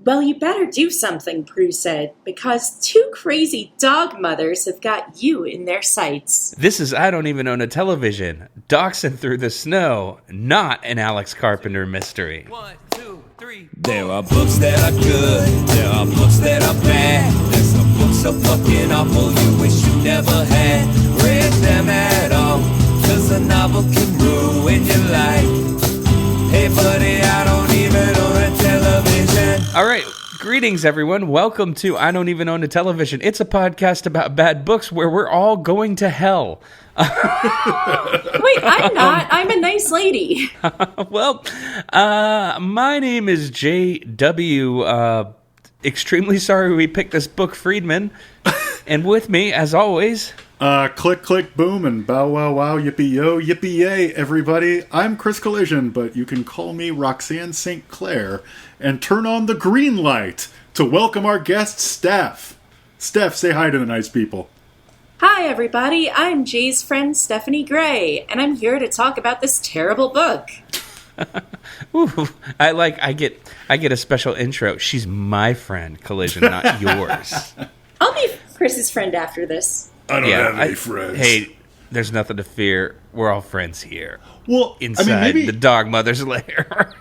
Well, you better do something, Prue said, because two crazy dog mothers have got you in their sights. This is I Don't Even Own a Television, Dachshund Through the Snow, not an Alex Carpenter mystery. 1, 2, 3. There are books that are good, there are books that are bad. There's some books so fucking awful you wish you never had read them at all, 'cause a novel can ruin your life. Hey buddy, I don't even own a television. All right, greetings everyone. Welcome to I Don't Even Own a Television. It's a podcast about bad books where we're all going to hell. Wait, I'm not. I'm a nice lady. Well, my name is J.W. Extremely sorry we picked this book, Friedman. And with me, as always... Click, click, boom, and bow, wow, wow, yippee-yo, yippee-yay, everybody. I'm Chris Collision, but you can call me Roxanne St. Clair, and turn on the green light to welcome our guest, Stef. Stef, say hi to the nice people. Hi, everybody. I'm Jay's friend, Stefanie Gray, and I'm here to talk about this terrible book. Ooh, I get a special intro. She's my friend, Collision, not yours. I'll be Chris's friend after this. I don't have any friends. Hey, there's nothing to fear. We're all friends here. Well, inside the Dogmothers' lair.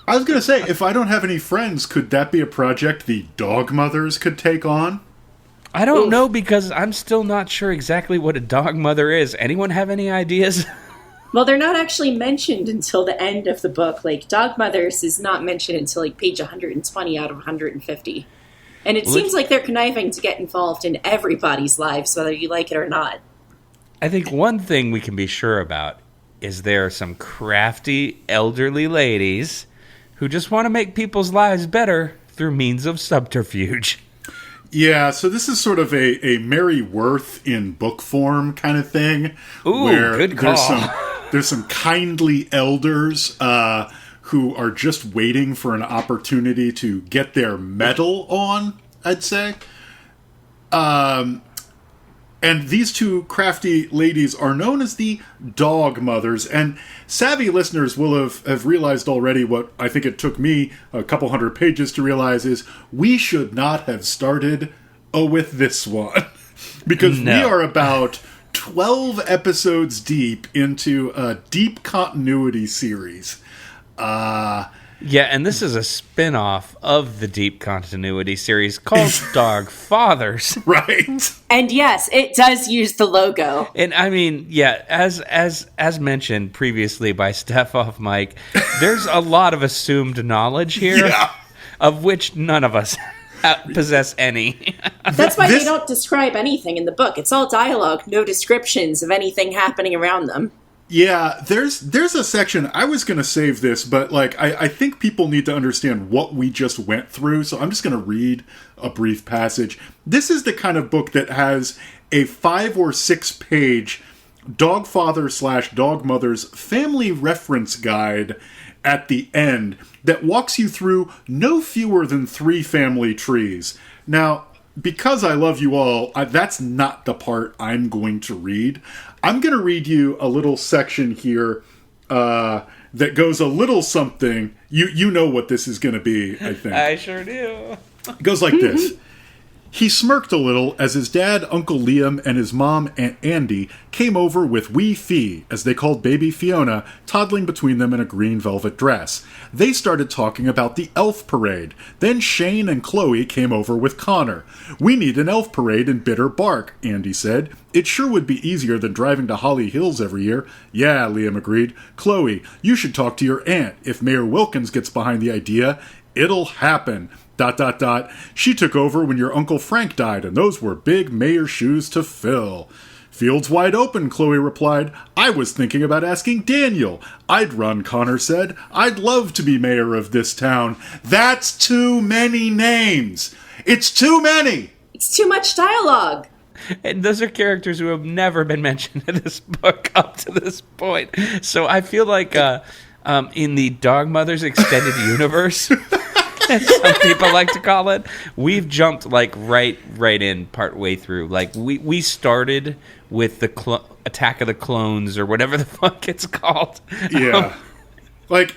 I was going to say, if I don't have any friends, could that be a project the Dogmothers could take on? I don't know, because I'm still not sure exactly what a dogmother is. Anyone have any ideas? Well, they're not actually mentioned until the end of the book. Like, Dogmothers is not mentioned until, like, page 120 out of 150. And it seems like they're conniving to get involved in everybody's lives, whether you like it or not. I think one thing we can be sure about is there are some crafty, elderly ladies who just want to make people's lives better through means of subterfuge. Yeah, so this is sort of a Mary Worth in book form kind of thing. Ooh, where good call. There's some kindly elders who are just waiting for an opportunity to get their medal on, I'd say. And these two crafty ladies are known as the Dogmothers. And savvy listeners will have realized already what I think it took me a couple hundred pages to realize is we should not have started with this one. Because we are about 12 episodes deep into a deep continuity series. Yeah, and this is a spin-off of the deep continuity series called Dogfathers. Right. And yes, it does use the logo. And I mean, yeah, as mentioned previously by Stef off mic, there's a lot of assumed knowledge here, of which none of us possess any. That's why they don't describe anything in the book. It's all dialogue, no descriptions of anything happening around them. Yeah, there's a section, I was going to save this, but like I think people need to understand what we just went through, so I'm just going to read a brief passage. This is the kind of book that has a 5 or 6 page Dogfather/Dogmother's family reference guide at the end that walks you through no fewer than 3 family trees. Now, because I love you all, that's not the part I'm going to read. I'm going to read you a little section here that goes a little something. You know what this is going to be, I think. I sure do. It goes like this. He smirked a little as his dad, Uncle Liam, and his mom, Aunt Andy, came over with wee Fee, as they called baby Fiona, toddling between them in a green velvet dress. They started talking about the elf parade. Then Shane and Chloe came over with Connor. We need an elf parade in Bitter Bark, Andy said. It sure would be easier than driving to Holly Hills every year. Yeah, Liam agreed. Chloe, you should talk to your aunt. If Mayor Wilkins gets behind the idea, it'll happen. ... She took over when your Uncle Frank died, and those were big mayor shoes to fill. Fields wide open, Chloe replied. I was thinking about asking Daniel. I'd run, Connor said. I'd love to be mayor of this town. That's too many names. It's too many. It's too much dialogue. And those are characters who have never been mentioned in this book up to this point. So I feel like in the Dogmothers extended universe... as some people like to call it, we've jumped like right in part way through. Like we started with the Attack of the Clones or whatever the fuck it's called. Yeah. Like,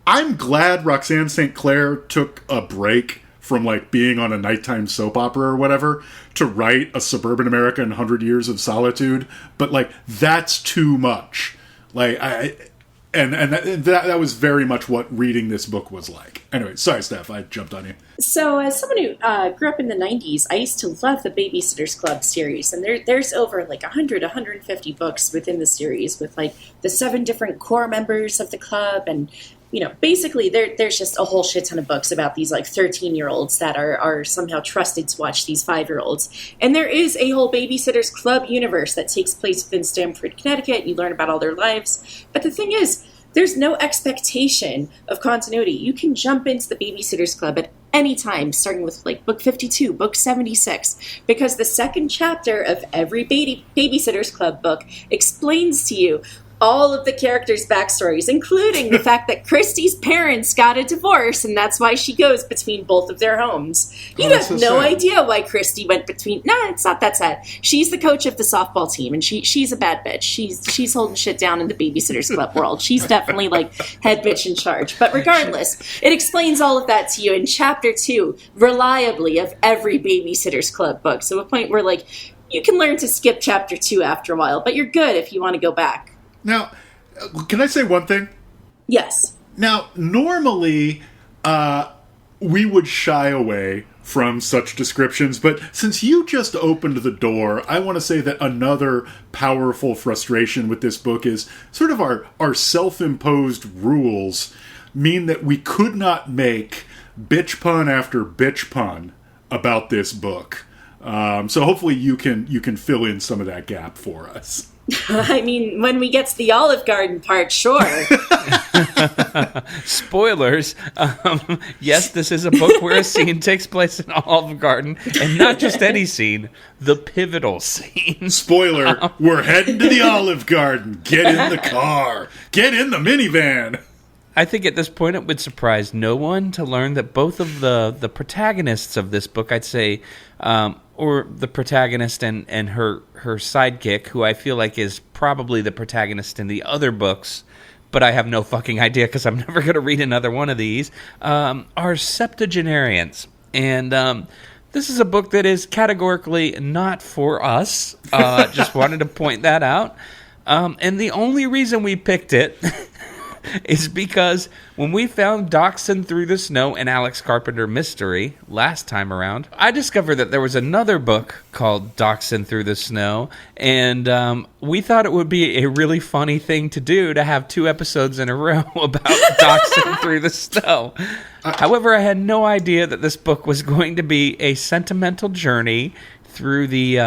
I'm glad Roxanne St. Clair took a break from like being on a nighttime soap opera or whatever to write a suburban America in 100 Years of Solitude, but like that's too much. Like that was very much what reading this book was like. Anyway, sorry, Steph, I jumped on you. So as someone who grew up in the 90s, I used to love the Babysitter's Club series. And there's over like 150 books within the series with like the 7 different core members of the club. And, you know, basically there's just a whole shit ton of books about these like 13-year-olds that are somehow trusted to watch these 5-year-olds. And there is a whole Babysitter's Club universe that takes place within Stamford, Connecticut. You learn about all their lives. But the thing is, there's no expectation of continuity. You can jump into the Babysitter's Club at any time, starting with like book 52, book 76, because the second chapter of every Babysitter's Club book explains to you all of the characters' backstories, including the fact that Christy's parents got a divorce, and that's why she goes between both of their homes. You have no idea why Christy went between... No, it's not that sad. She's the coach of the softball team, and she's a bad bitch. She's holding shit down in the Babysitter's Club world. She's definitely, like, head bitch in charge. But regardless, it explains all of that to you in Chapter 2, reliably, of every Babysitter's Club book. So a point where, like, you can learn to skip Chapter 2 after a while, but you're good if you want to go back. Now, can I say one thing? Yes. Now, normally, we would shy away from such descriptions, but since you just opened the door, I want to say that another powerful frustration with this book is sort of our self-imposed rules mean that we could not make bitch pun after bitch pun about this book. So hopefully you can fill in some of that gap for us. I mean, when we get to the Olive Garden part, sure. Spoilers. Yes, this is a book where a scene takes place in Olive Garden, and not just any scene, the pivotal scene. Spoiler, we're heading to the Olive Garden. Get in the car. Get in the minivan. I think at this point it would surprise no one to learn that both of the protagonists of this book, I'd say, or the protagonist and her sidekick, who I feel like is probably the protagonist in the other books, but I have no fucking idea because I'm never going to read another one of these, are septuagenarians. And this is a book that is categorically not for us. Just wanted to point that out. And the only reason we picked it is because when we found Dachshund Through the Snow and Alex Carpenter Mystery last time around, I discovered that there was another book called Dachshund Through the Snow, and we thought it would be a really funny thing to do to have 2 episodes in a row about Dachshund Through the Snow. However, I had no idea that this book was going to be a sentimental journey through the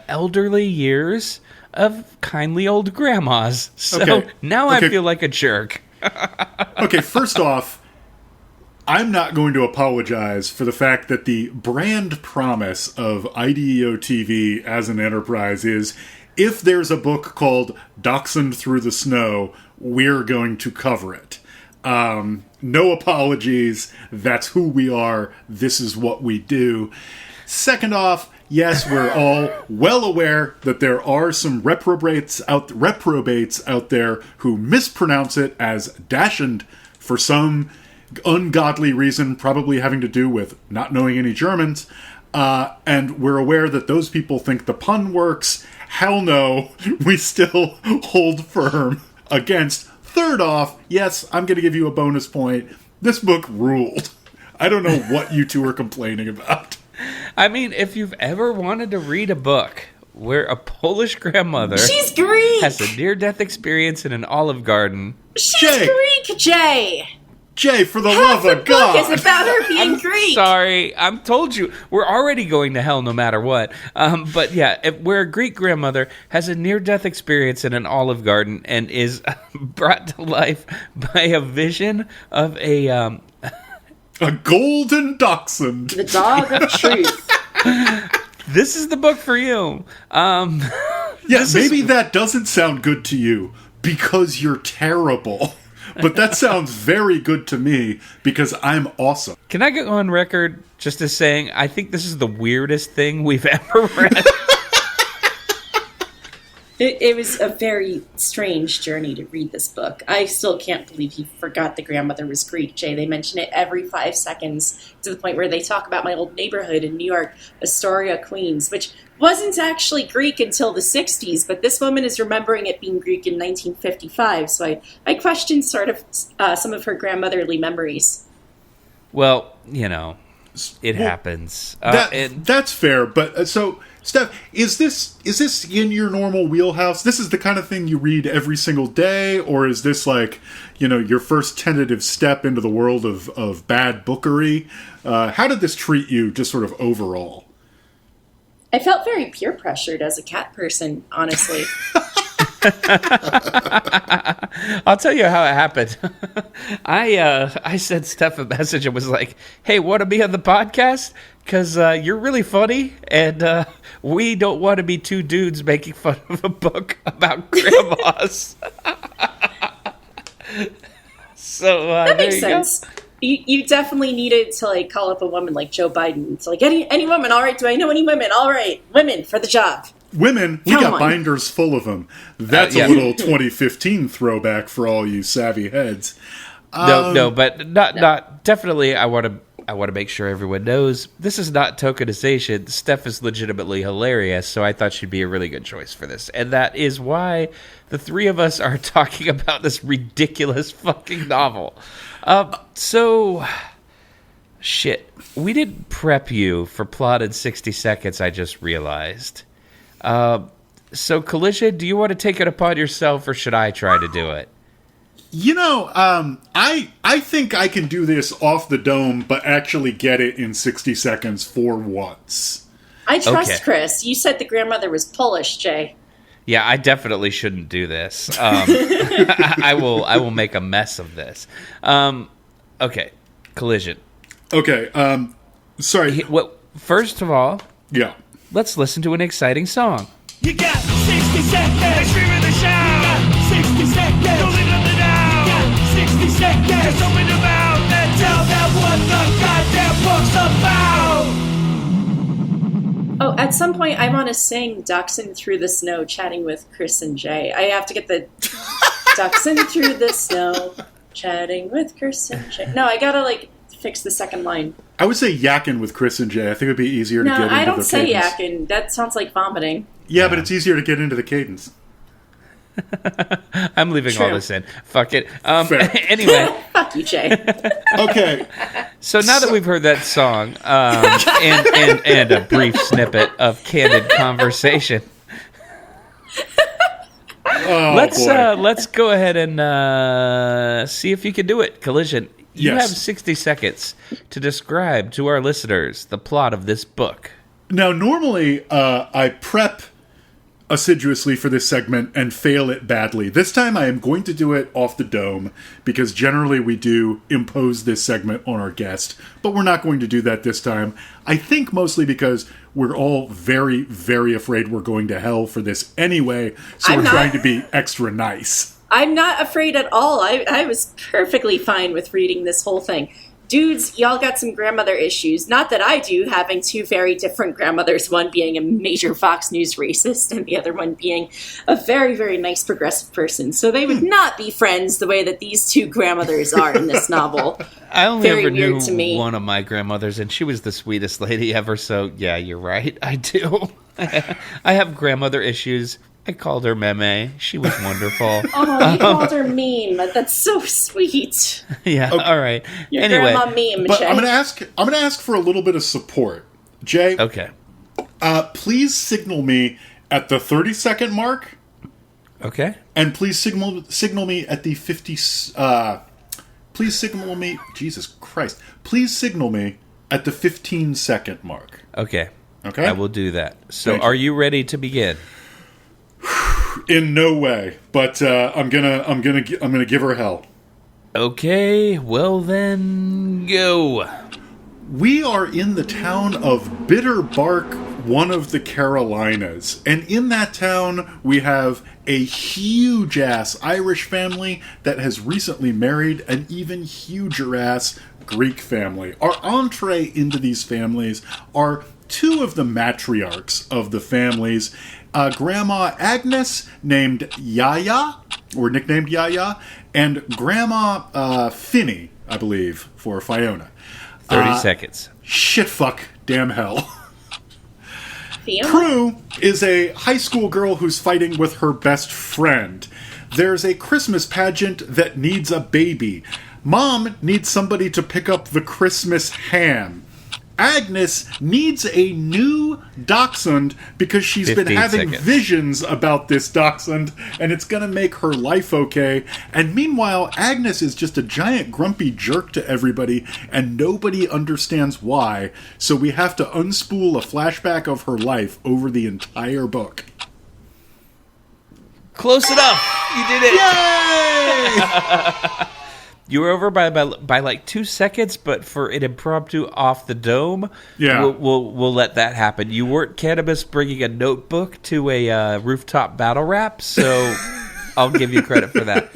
elderly years of kindly old grandmas. So now I feel like a jerk. Okay, first off, I'm not going to apologize for the fact that the brand promise of IDEO TV as an enterprise is, if there's a book called Dachshund Through the Snow, we're going to cover it. No apologies. That's who we are. This is what we do. Second off, yes, we're all well aware that there are some reprobates out there who mispronounce it as Dachshund for some ungodly reason, probably having to do with not knowing any Germans. And we're aware that those people think the pun works. Hell no, we still hold firm against. Third off, yes, I'm going to give you a bonus point. This book ruled. I don't know what you two are complaining about. I mean, if you've ever wanted to read a book where a Polish grandmother She's Greek! has a near-death experience in an Olive Garden... She's Greek, Jay! Jay, for the love of God! Half the book is about her being Greek! Sorry, I'm told you, we're already going to hell no matter what. But yeah, where a Greek grandmother has a near-death experience in an Olive Garden and is brought to life by a vision of a golden dachshund. The dog of truth. This is the book for you. Maybe that doesn't sound good to you because you're terrible. But that sounds very good to me because I'm awesome. Can I go on record just as saying I think this is the weirdest thing we've ever read? It was a very strange journey to read this book. I still can't believe you forgot the grandmother was Greek, Jay. They mention it every 5 seconds to the point where they talk about my old neighborhood in New York, Astoria, Queens, which wasn't actually Greek until the 60s, but this woman is remembering it being Greek in 1955, so I questioned sort of some of her grandmotherly memories. Well, it happens. That's fair, but so... Steph, is this in your normal wheelhouse? This is the kind of thing you read every single day, or is this like, your first tentative step into the world of bad bookery? How did this treat you, just sort of overall? I felt very peer pressured as a cat person, honestly. I'll tell you how it happened. I sent Steph a message and was like, "Hey, want to be on the podcast? Because you're really funny, and we don't want to be two dudes making fun of a book about grandmas." So that makes sense. You definitely needed to call up a woman like Joe Biden. It's like any woman. All right, do I know any women? All right, women for the job. Women, we got binders full of them. That's a little 2015 throwback for all you savvy heads. No, but not definitely. I want to make sure everyone knows this is not tokenization. Steph is legitimately hilarious, so I thought she'd be a really good choice for this, and that is why the three of us are talking about this ridiculous fucking novel. So, shit, we didn't prep you for plot in 60 seconds. I just realized. So, Collision, do you want to take it upon yourself, or should I try to do it? I think I can do this off the dome, but actually get it in 60 seconds for once. I trust Chris. You said the grandmother was Polish, Jay. Yeah, I definitely shouldn't do this. I will make a mess of this. Okay, Collision. Okay, sorry. Well, first of all, yeah. Let's listen to an exciting song. You got 60 seconds. Scream in the shout. 60 seconds. Don't leave nothing out. You got 60 seconds. Just open your mouth and tell them what the goddamn book's about. Oh, at some point I want to sing Dachshund Through the Snow, chatting with Chris and Jay. I have to get the Dachshund Through the Snow, chatting with Chris and Jay. No, I gotta fix the second line. I would say yakking with Chris and Jay. I think it would be easier to get into the cadence. No, I don't say yakking. That sounds like vomiting. Yeah, but it's easier to get into the cadence. I'm leaving all this in. Fuck it. Fair. Anyway. Fuck you, Jay. Okay. So now that we've heard that song and a brief snippet of candid conversation, let's go ahead and see if you can do it, Collision. You have 60 seconds to describe to our listeners the plot of this book. Now, normally, I prep assiduously for this segment and fail it badly. This time, I am going to do it off the dome, because generally we do impose this segment on our guest, but we're not going to do that this time. I think mostly because we're all very, very afraid we're going to hell for this anyway, so we're trying to be extra nice. I'm not afraid at all. I was perfectly fine with reading this whole thing. Dudes, y'all got some grandmother issues. Not that I do, having two very different grandmothers, one being a major Fox News racist and the other one being a very, very nice progressive person. So they would not be friends the way that these two grandmothers are in this novel. I only very ever weird knew to me. One of my grandmothers, and she was the sweetest lady ever, so yeah, you're right. I do. I have grandmother issues. I called her Meme. She was wonderful. Oh, you called her Meme. That's so sweet. Yeah. Okay. All right. Your anyway, grandma Meme. But Jay. I'm gonna ask for a little bit of support, Jay. Okay. Please signal me at the 30-second mark. Okay. And please signal me at the 50. Please signal me. Jesus Christ! Please signal me at the 15-second mark. Okay. Okay. I will do that. So, are you ready to begin? In no way, but I'm gonna give her hell. Okay, well then, go. We are in the town of Bitter Bark, one of the Carolinas, and in that town we have a huge-ass Irish family that has recently married an even huger-ass Greek family. Our entree into these families are two of the matriarchs of the families, Grandma Agnes, named Yaya, or nicknamed Yaya, and Grandma Finny, I believe, for Fiona. 30 seconds. Shit, fuck, damn hell. Fiona? Prue is a high school girl who's fighting with her best friend. There's a Christmas pageant that needs a baby. Mom needs somebody to pick up the Christmas ham. Agnes needs a new dachshund because she's been having visions about this dachshund, and it's going to make her life okay. And meanwhile, Agnes is just a giant grumpy jerk to everybody, and nobody understands why. So we have to unspool a flashback of her life over the entire book. Close enough. You did it. Yay! You were over by like 2 seconds, but for an impromptu off the dome, we'll let that happen. You weren't cannabis bringing a notebook to a rooftop battle rap, so I'll give you credit for that.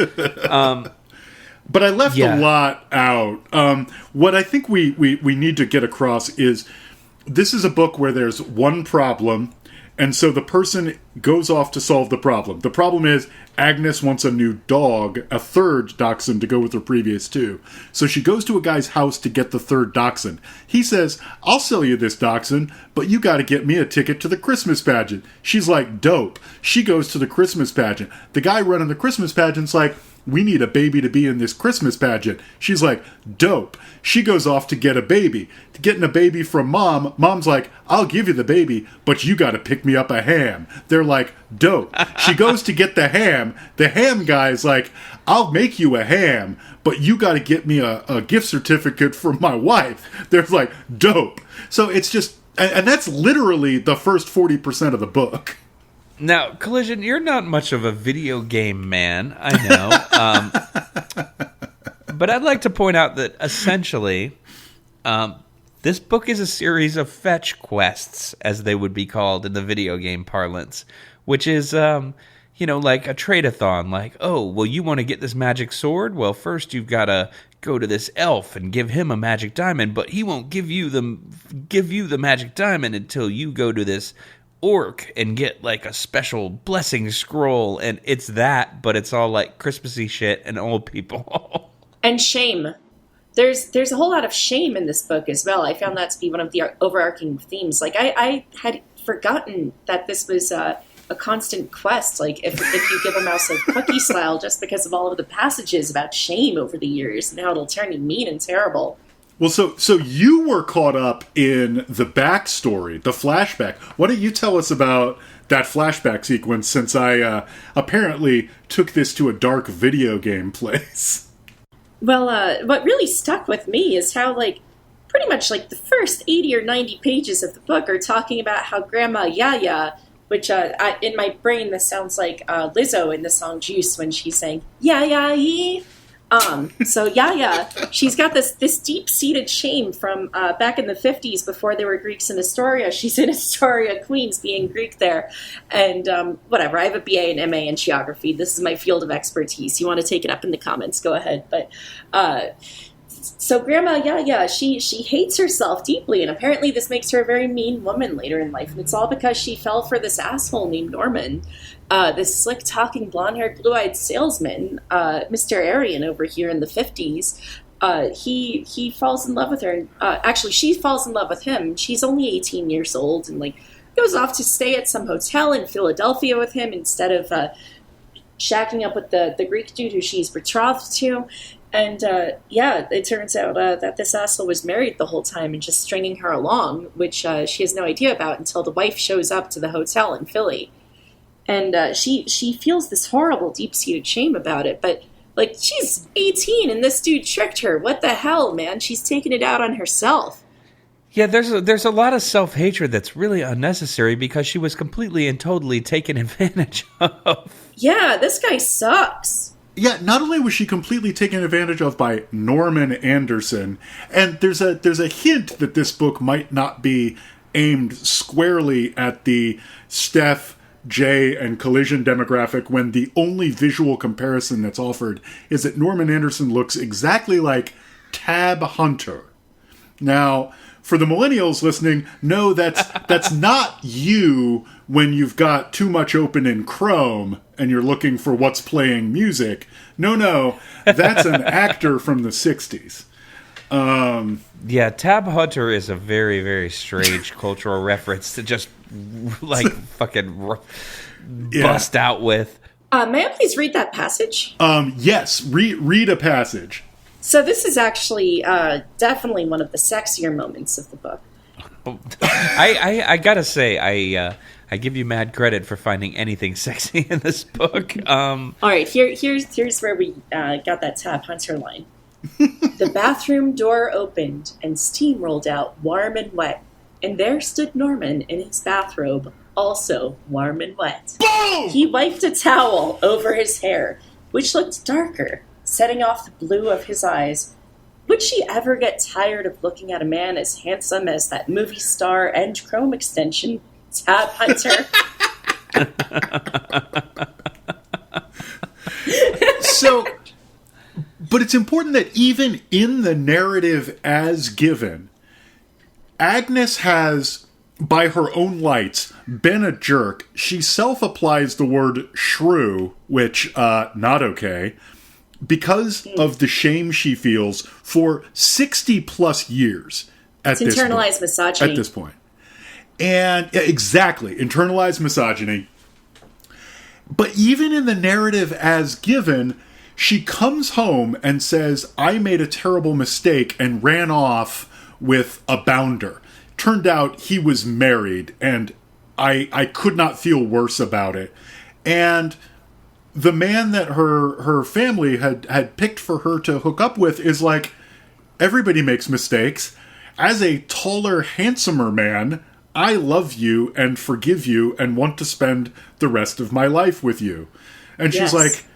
But I left a lot out. What I think we need to get across is this is a book where there's one problem, and so the person goes off to solve the problem. The problem is Agnes wants a new dog, a third dachshund to go with her previous two. So she goes to a guy's house to get the third dachshund. He says, I'll sell you this dachshund, but you got to get me a ticket to the Christmas pageant. She's like, dope. She goes to the Christmas pageant. The guy running the Christmas pageant's like, we need a baby to be in this Christmas pageant. She's like, dope. She goes off to get a baby. Getting a baby from Mom. Mom's like, I'll give you the baby, but you got to pick me up a ham. They're like, dope. She goes to get the ham. The ham guy's like, I'll make you a ham, but you got to get me a gift certificate from my wife. They're like, dope. So it's just, and that's literally the first 40% of the book. Now, Collision, you're not much of a video game man, I know. But I'd like to point out that essentially, this book is a series of fetch quests, as they would be called in the video game parlance, which is, like a trade-a-thon. Like, oh, well, you want to get this magic sword? Well, first you've got to go to this elf and give him a magic diamond, but he won't give you the magic diamond until you go to this orc and get like a special blessing scroll, and it's that, but it's all like Christmassy shit and old people. And shame. There's a whole lot of shame in this book as well. I found that to be one of the overarching themes. Like I had forgotten that this was a constant quest. Like if you give a mouse a cookie style, just because of all of the passages about shame over the years and how it'll turn you mean and terrible. Well, so you were caught up in the backstory, the flashback. Why don't you tell us about that flashback sequence, since I apparently took this to a dark video game place? Well, what really stuck with me is how, pretty much the first 80 or 90 pages of the book are talking about how Grandma Yaya, which in my brain this sounds like Lizzo in the song Juice when she's saying, Yaya-yee. So Yaya, she's got this deep-seated shame from back in the 50s before there were Greeks in Astoria. She's in Astoria, Queens, being Greek there. And whatever, I have a BA and MA in geography. This is my field of expertise. You want to take it up in the comments, go ahead. But so Grandma Yaya, she hates herself deeply, and apparently this makes her a very mean woman later in life. And it's all because she fell for this asshole named Norman. This slick-talking, blonde-haired, blue-eyed salesman, Mr. Aryan over here in the 50s, he falls in love with her. Actually, she falls in love with him. She's only 18 years old and, goes off to stay at some hotel in Philadelphia with him instead of shacking up with the Greek dude who she's betrothed to. And, it turns out that this asshole was married the whole time and just stringing her along, which she has no idea about until the wife shows up to the hotel in Philly. And she feels this horrible, deep-seated shame about it. But, she's 18 and this dude tricked her. What the hell, man? She's taking it out on herself. Yeah, there's a lot of self-hatred that's really unnecessary because she was completely and totally taken advantage of. Yeah, this guy sucks. Yeah, not only was she completely taken advantage of by Norman Anderson, and there's a hint that this book might not be aimed squarely at the Stef, Jay, and Collision demographic, when the only visual comparison that's offered is that Norman Anderson looks exactly like Tab Hunter. Now, for the millennials listening, no, that's not you when you've got too much open in Chrome and you're looking for what's playing music. No, that's an actor from the 60s. Yeah, Tab Hunter is a very, very strange cultural reference to just, like, fucking bust out with. May I please read that passage? Yes, read a passage. So this is actually definitely one of the sexier moments of the book. I gotta say, I give you mad credit for finding anything sexy in this book. All right, here's where we got that Tab Hunter line. The bathroom door opened and steam rolled out warm and wet, and there stood Norman in his bathrobe, also warm and wet. Boom! He wiped a towel over his hair, which looked darker, setting off the blue of his eyes. Would she ever get tired of looking at a man as handsome as that movie star and Chrome extension, Tab Hunter? But it's important that even in the narrative as given, Agnes has, by her own lights, been a jerk. She self-applies the word shrew, which, not okay, because of the shame she feels for 60-plus years at this point. Internalized misogyny. At this point. And, exactly, internalized misogyny. But even in the narrative as given, she comes home and says, I made a terrible mistake and ran off with a bounder. Turned out he was married, and I could not feel worse about it. And the man that her family had picked for her to hook up with is like, everybody makes mistakes. As a taller, handsomer man, I love you and forgive you and want to spend the rest of my life with you. And she's like,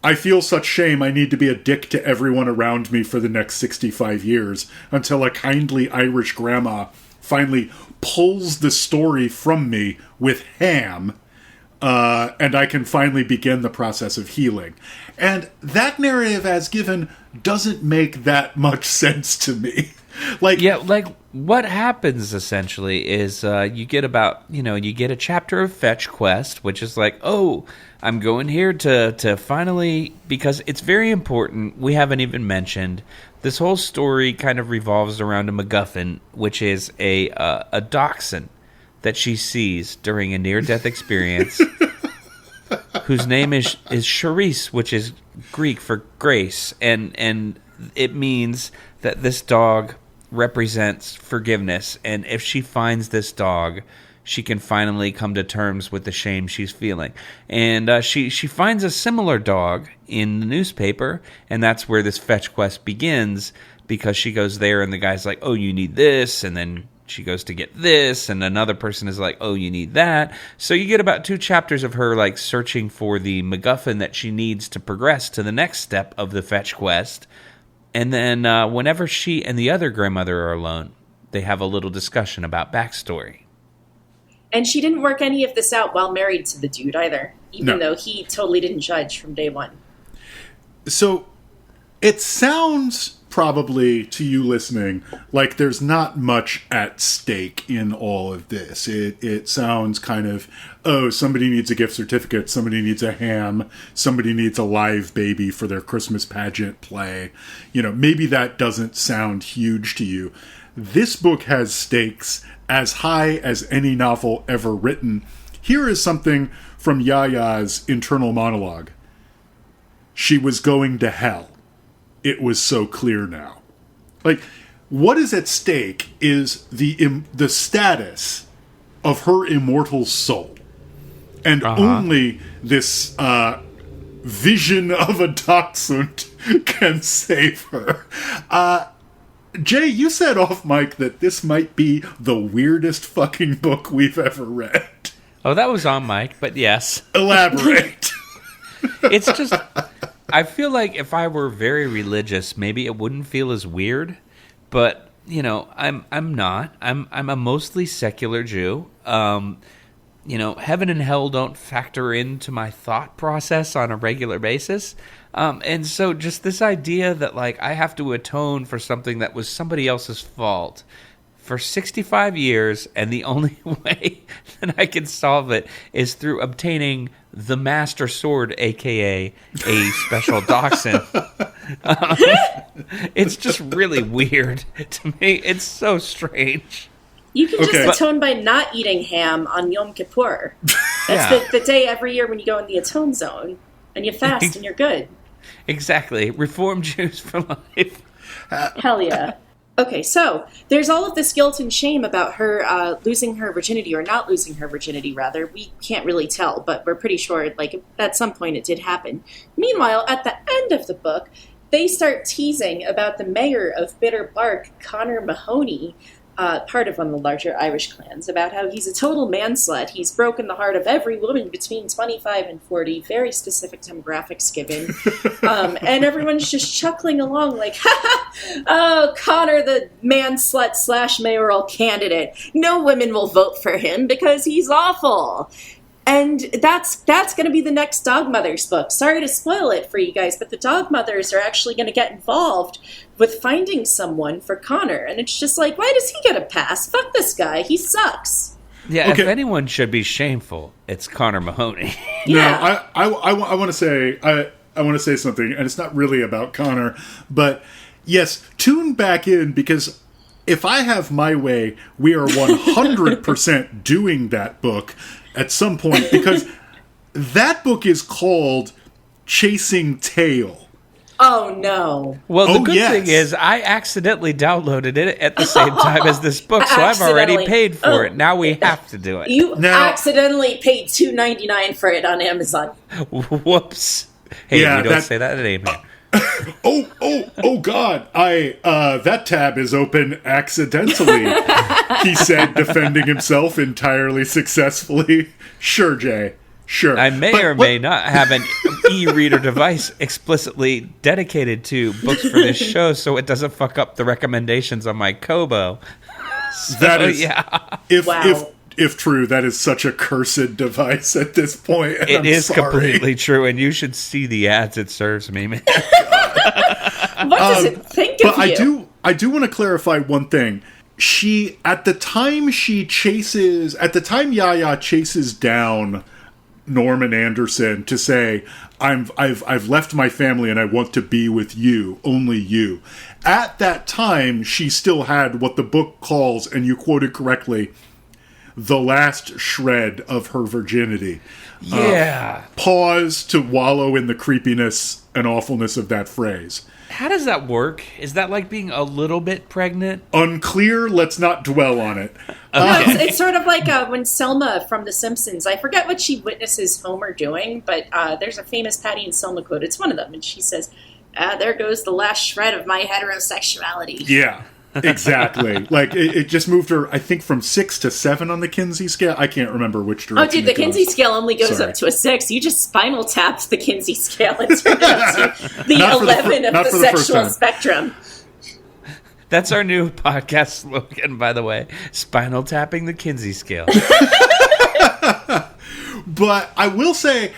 I feel such shame I need to be a dick to everyone around me for the next 65 years until a kindly Irish grandma finally pulls the story from me with ham, and I can finally begin the process of healing. And that narrative as given doesn't make that much sense to me. What happens essentially is you get a chapter of Fetch Quest, which is like, oh, I'm going here to finally, because it's very important. We haven't even mentioned this whole story kind of revolves around a MacGuffin, which is a dachshund that she sees during a near-death experience, whose name is Charisse, which is Greek for grace, and it means that this dog represents forgiveness, and if she finds this dog, she can finally come to terms with the shame she's feeling. And she finds a similar dog in the newspaper, and that's where this fetch quest begins, because she goes there and the guy's like, oh, you need this, and then she goes to get this, and another person is like, oh, you need that. So you get about 2 chapters of her like searching for the MacGuffin that she needs to progress to the next step of the fetch quest. And then whenever she and the other grandmother are alone, they have a little discussion about backstory. And she didn't work any of this out while married to the dude either, even though he totally didn't judge from day one. So it sounds probably to you listening like there's not much at stake in all of this. It sounds kind of, oh, somebody needs a gift certificate, somebody needs a ham, somebody needs a live baby for their Christmas pageant play. Maybe that doesn't sound huge to you. This book has stakes as high as any novel ever written. Here is something from Yaya's internal monologue. She was going to hell. It was so clear now. Like, what is at stake is the status of her immortal soul. And only this vision of a dachshund can save her. Jay, you said off mic that this might be the weirdest fucking book we've ever read. Oh, that was on mic, but yes. Elaborate. It's just, I feel like if I were very religious, maybe it wouldn't feel as weird. But, I'm not. I'm a mostly secular Jew. heaven and hell don't factor into my thought process on a regular basis. And so just this idea that, like, I have to atone for something that was somebody else's fault for 65 years, and the only way that I can solve it is through obtaining the Master Sword, a.k.a. a special dachshund. It's just really weird to me. It's so strange. You can just atone by not eating ham on Yom Kippur. That's the day every year when you go in the atone zone, and you fast, and you're good. Exactly. Reform Jews for life. Hell yeah. Okay, so there's all of this guilt and shame about her losing her virginity, or not losing her virginity, rather. We can't really tell, but we're pretty sure, like, at some point it did happen. Meanwhile, at the end of the book, they start teasing about the mayor of Bitter Bark, Connor Mahoney, part of one of the larger Irish clans, about how he's a total man-slut. He's broken the heart of every woman between 25 and 40, very specific demographics given. And everyone's just chuckling along like, ha ha, oh, Connor, the man-slut / mayoral candidate. No women will vote for him because he's awful. And that's going to be the next Dogmothers book. Sorry to spoil it for you guys, but the Dogmothers are actually going to get involved with finding someone for Connor. And it's just like, why does he get a pass? Fuck this guy. He sucks. Yeah, if anyone should be shameful, it's Connor Mahoney. Yeah. No, I want to say I want to say something, and it's not really about Connor, but yes, tune back in, because if I have my way, we are 100% doing that book at some point, because that book is called Chasing Tail. Oh, no. Well, the good thing is I accidentally downloaded it at the same time as this book, so I've already paid for it. Now we have to do it. You accidentally paid $2.99 for it on Amazon. Whoops. Hey, you don't say that name. Oh God! That tab is open accidentally. He said, defending himself entirely successfully. Sure, Jay. Sure. I may not have an e-reader device explicitly dedicated to books for this show, so it doesn't fuck up the recommendations on my Kobo. So, that is, yeah. If true, that is such a cursed device at this point. It is completely true, and you should see the ads it serves me, man. What does it think of you? But I do want to clarify one thing. At the time Yaya chases down Norman Anderson to say, I've left my family and I want to be with you, only you. At that time, she still had what the book calls, and you quoted correctly, the last shred of her virginity. Yeah. Pause to wallow in the creepiness and awfulness of that phrase. How does that work? Is that like being a little bit pregnant? Unclear. Let's not dwell on it. No, it's sort of like when Selma from The Simpsons, I forget what she witnesses Homer doing, but there's a famous Patty and Selma quote. It's one of them, and she says, there goes the last shred of my heterosexuality. Yeah. Exactly. Like, it just moved her, I think, from 6 to 7 on the Kinsey scale. I can't remember which direction. Oh, dude, the Kinsey scale only goes up to a 6. You just spinal tapped the Kinsey scale and turned it to the 11 of the sexual spectrum. That's our new podcast slogan, by the way. Spinal tapping the Kinsey scale. But I will say,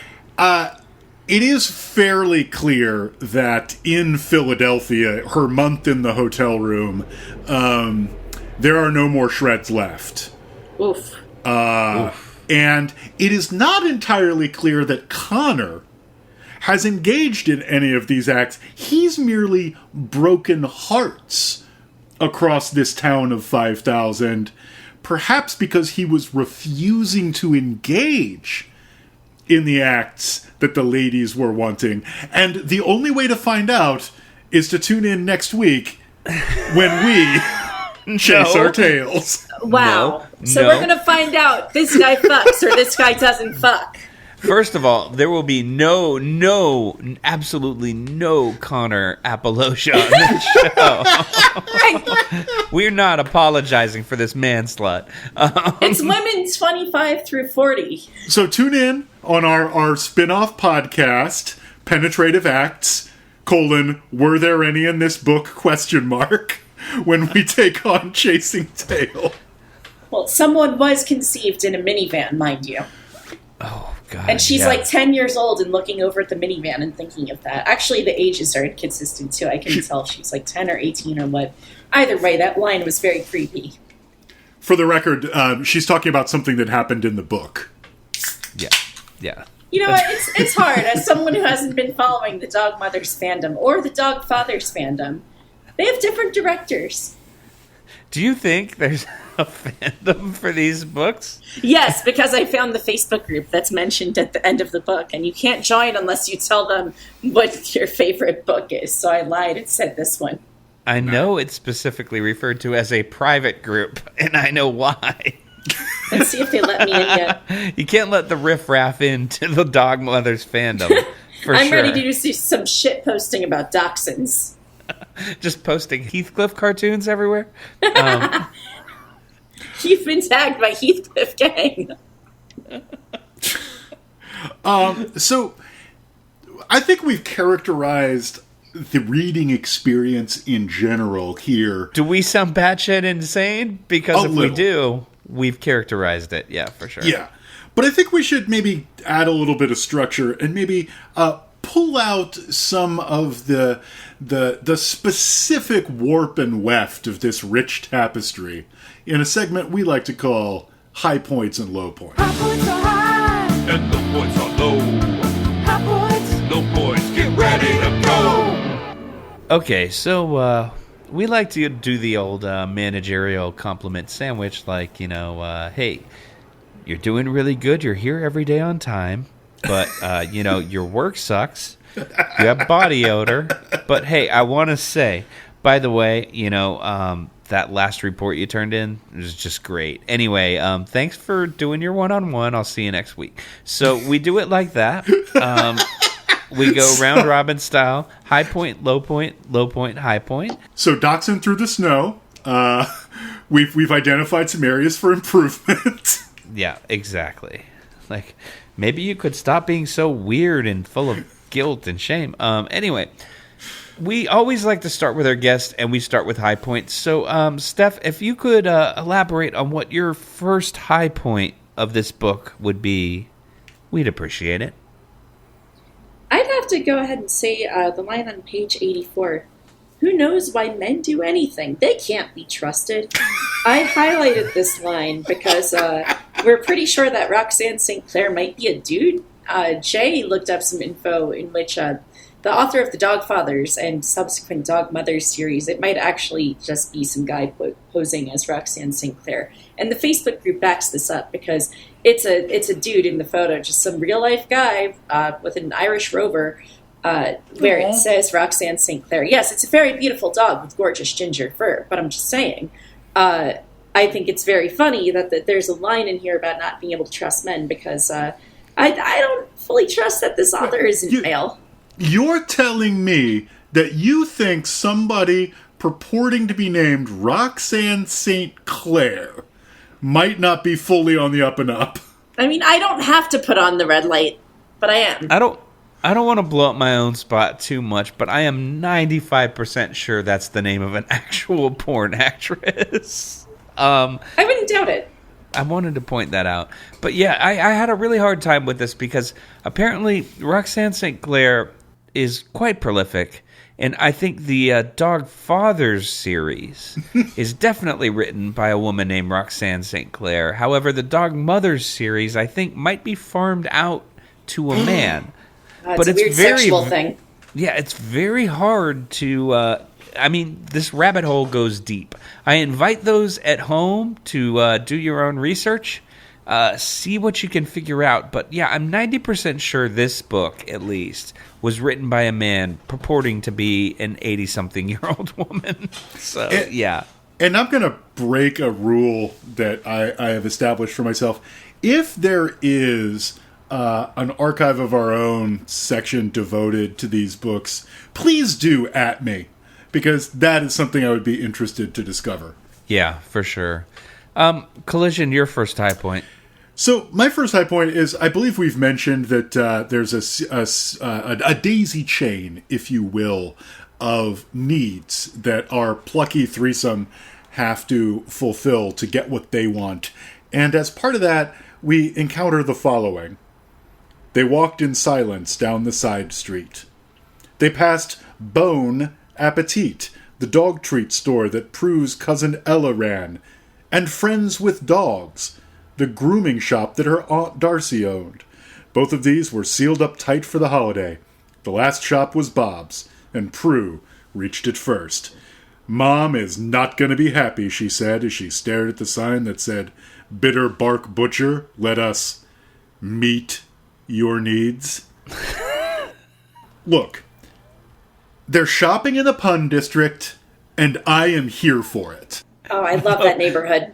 it is fairly clear that in Philadelphia, her month in the hotel room, there are no more shreds left. Oof. And it is not entirely clear that Connor has engaged in any of these acts. He's merely broken hearts across this town of 5,000, perhaps because he was refusing to engage in the acts that the ladies were wanting. And the only way to find out is to tune in next week when we chase our tails. Wow. So we're going to find out this guy fucks or this guy doesn't fuck. First of all, there will be absolutely no Connor apologia on this show. We're not apologizing for this man-slut. It's women 25 through 40. So tune in on our spin-off podcast, Penetrative Acts, were there any in this book, ? When we take on Chasing Tail. Well, someone was conceived in a minivan, mind you. Oh, God. And she's like 10 years old and looking over at the minivan and thinking of that. Actually, the ages are inconsistent, too. I couldn't tell if she's like 10 or 18 or what. Either way, that line was very creepy. For the record, she's talking about something that happened in the book. Yeah. You know what? It's hard. As someone who hasn't been following the Dogmothers fandom or the Dogfathers fandom, they have different directors. Do you think there's a fandom for these books? Yes, because I found the Facebook group that's mentioned at the end of the book, and you can't join unless you tell them what your favorite book is. So I lied and said this one. I know it's specifically referred to as a private group, and I know why. Let's see if they let me in yet. You can't let the riffraff into the Dogmothers fandom, for I'm sure. ready to do some shit posting about dachshunds. Just posting Heathcliff cartoons everywhere. You've been tagged by Heathcliff Gang. So, I think we've characterized the reading experience in general here. Do we sound batshit insane? Because if little. we do, we've characterized it. Yeah, for sure. Yeah. But I think we should maybe add a little bit of structure and maybe pull out some of the specific warp and weft of this rich tapestry in a segment we like to call High Points and Low Points. High points are high, and low points are low. High points, low points, get ready to go. Okay, so we like to do the old managerial compliment sandwich, like, hey, you're doing really good, you're here every day on time, but, your work sucks, you have body odor, but hey, I want to say, by the way, that last report you turned in was just great. Anyway, thanks for doing your one-on-one. I'll see you next week. So we do it like that. We go round robin style. High point, low point, high point. So Dachshund Through the Snow. We've identified some areas for improvement. Yeah, exactly. Like, maybe you could stop being so weird and full of guilt and shame. Anyway, we always like to start with our guest, and we start with high points. So, Steph, if you could elaborate on what your first high point of this book would be, we'd appreciate it. I'd have to go ahead and say the line on page 84. Who knows why men do anything? They can't be trusted. I highlighted this line because we're pretty sure that Roxanne St. Clair might be a dude. Jay looked up some info in which the author of the Dogfathers and subsequent Dogmothers series, it might actually just be some guy posing as Roxanne St. Clair. And the Facebook group backs this up because it's a dude in the photo, just some real-life guy with an Irish rover where it says Roxanne St. Clair. Yes, it's a very beautiful dog with gorgeous ginger fur, but I'm just saying, I think it's very funny that there's a line in here about not being able to trust men because I don't fully trust that this author isn't male. You're telling me that you think somebody purporting to be named Roxanne St. Clair might not be fully on the up and up. I mean, I don't have to put on the red light, but I am. I don't want to blow up my own spot too much, but I am 95% sure that's the name of an actual porn actress. I wouldn't doubt it. I wanted to point that out. But yeah, I had a really hard time with this because apparently Roxanne St. Clair is quite prolific. And I think the Dogfathers series is definitely written by a woman named Roxanne St. Clair. However, the Dogmothers series, I think, might be farmed out to a man. It's a weird sexual thing. Yeah, it's very hard to... this rabbit hole goes deep. I invite those at home to do your own research, see what you can figure out. But yeah, I'm 90% sure this book, at least, was written by a man purporting to be an 80-something-year-old woman. So, yeah. And I'm going to break a rule that I have established for myself. If there is an archive of our own section devoted to these books, please do at me. Because that is something I would be interested to discover. Yeah, for sure. Collision, your first high point. So my first high point is, I believe we've mentioned that there's a daisy chain, if you will, of needs that our plucky threesome have to fulfill to get what they want. And as part of that, we encounter the following. They walked in silence down the side street. They passed Bone Appetit, the dog treat store that Prue's cousin Ella ran, and Friends with Dogs, the grooming shop that her Aunt Darcy owned. Both of these were sealed up tight for the holiday. The last shop was Bob's, and Prue reached it first. "Mom is not going to be happy," she said as she stared at the sign that said, "Bitter Bark Butcher, let us meet your needs." Look, they're shopping in the Pun District, and I am here for it. Oh, I love that neighborhood.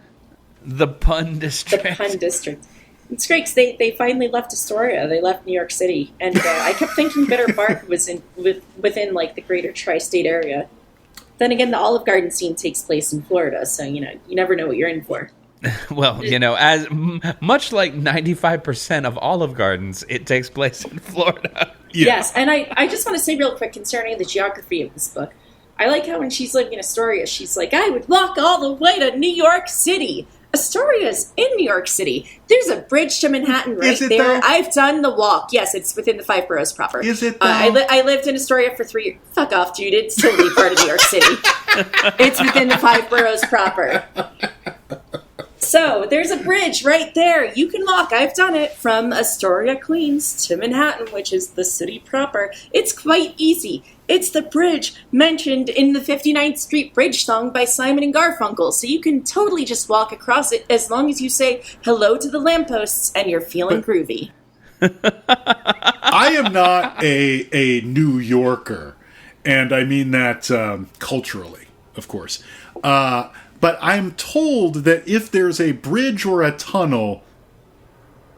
The Pun District. The Pun District. It's great because they finally left Astoria. They left New York City. And I kept thinking Bitter Bark was within, like, the greater tri-state area. Then again, the Olive Garden scene takes place in Florida, so, you never know what you're in for. Well, as much like 95% of Olive Gardens, it takes place in Florida. Yeah. Yes, and I just want to say real quick concerning the geography of this book. I like how when she's living in Astoria, she's like, I would walk all the way to New York City. Astoria's in New York City. There's a bridge to Manhattan right there. Though? I've done the walk. Yes, it's within the 5 boroughs proper. Is it, though? I lived in Astoria for 3 years. Fuck off, Jude. It's totally part of New York City. It's within the 5 boroughs proper. So, there's a bridge right there. You can walk. I've done it from Astoria, Queens to Manhattan, which is the city proper. It's quite easy. It's the bridge mentioned in the 59th Street Bridge song by Simon and Garfunkel. So you can totally just walk across it as long as you say hello to the lampposts and you're feeling groovy. I am not a New Yorker, and I mean that culturally, of course. But I'm told that if there's a bridge or a tunnel,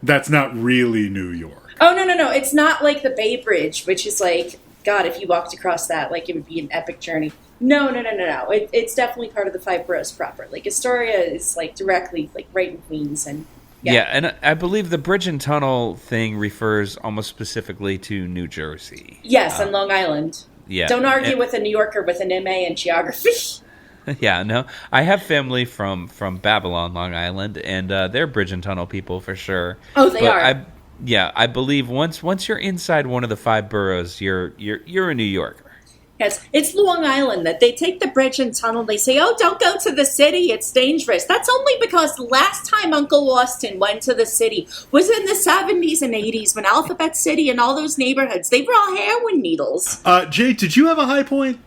that's not really New York. Oh, no. It's not like the Bay Bridge, which is like, God, if you walked across that, like, it would be an epic journey. No. It's definitely part of the 5 boroughs proper. Like, Astoria is, like, directly, like, right in Queens. And yeah, and I believe the bridge and tunnel thing refers almost specifically to New Jersey. Yes, and Long Island. Yeah. Don't argue with a New Yorker with an MA in geography. Yeah, no. I have family from Babylon, Long Island, and they're bridge and tunnel people for sure. Oh, they are. I believe once you're inside one of the 5 boroughs, you're a New Yorker. Yes, it's Long Island that they take the bridge and tunnel. They say, "Oh, don't go to the city; it's dangerous." That's only because the last time Uncle Austin went to the city was in the 70s and 80s when Alphabet City and all those neighborhoods, they were all heroin needles. Jay, did you have a high point?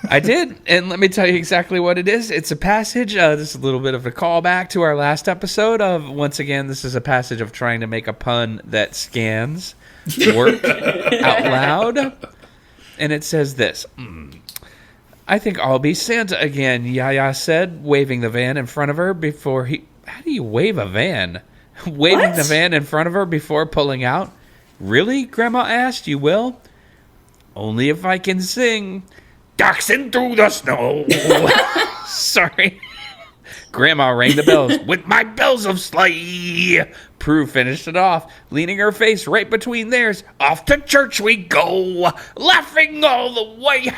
I did, and let me tell you exactly what it is. It's a passage. This is a little bit of a callback to our last episode of, once again, this is a passage of trying to make a pun that scans work out loud. And it says this. I think I'll be Santa again, Yaya said, waving the van in front of her before he... How do you wave a van? Waving the van in front of her before pulling out? Really? Grandma asked. You will? Only if I can sing... Dachshund Through the Snow. Sorry. Grandma rang the bells. With my bells of sleigh. Prue finished it off, leaning her face right between theirs. Off to church we go, laughing all the way.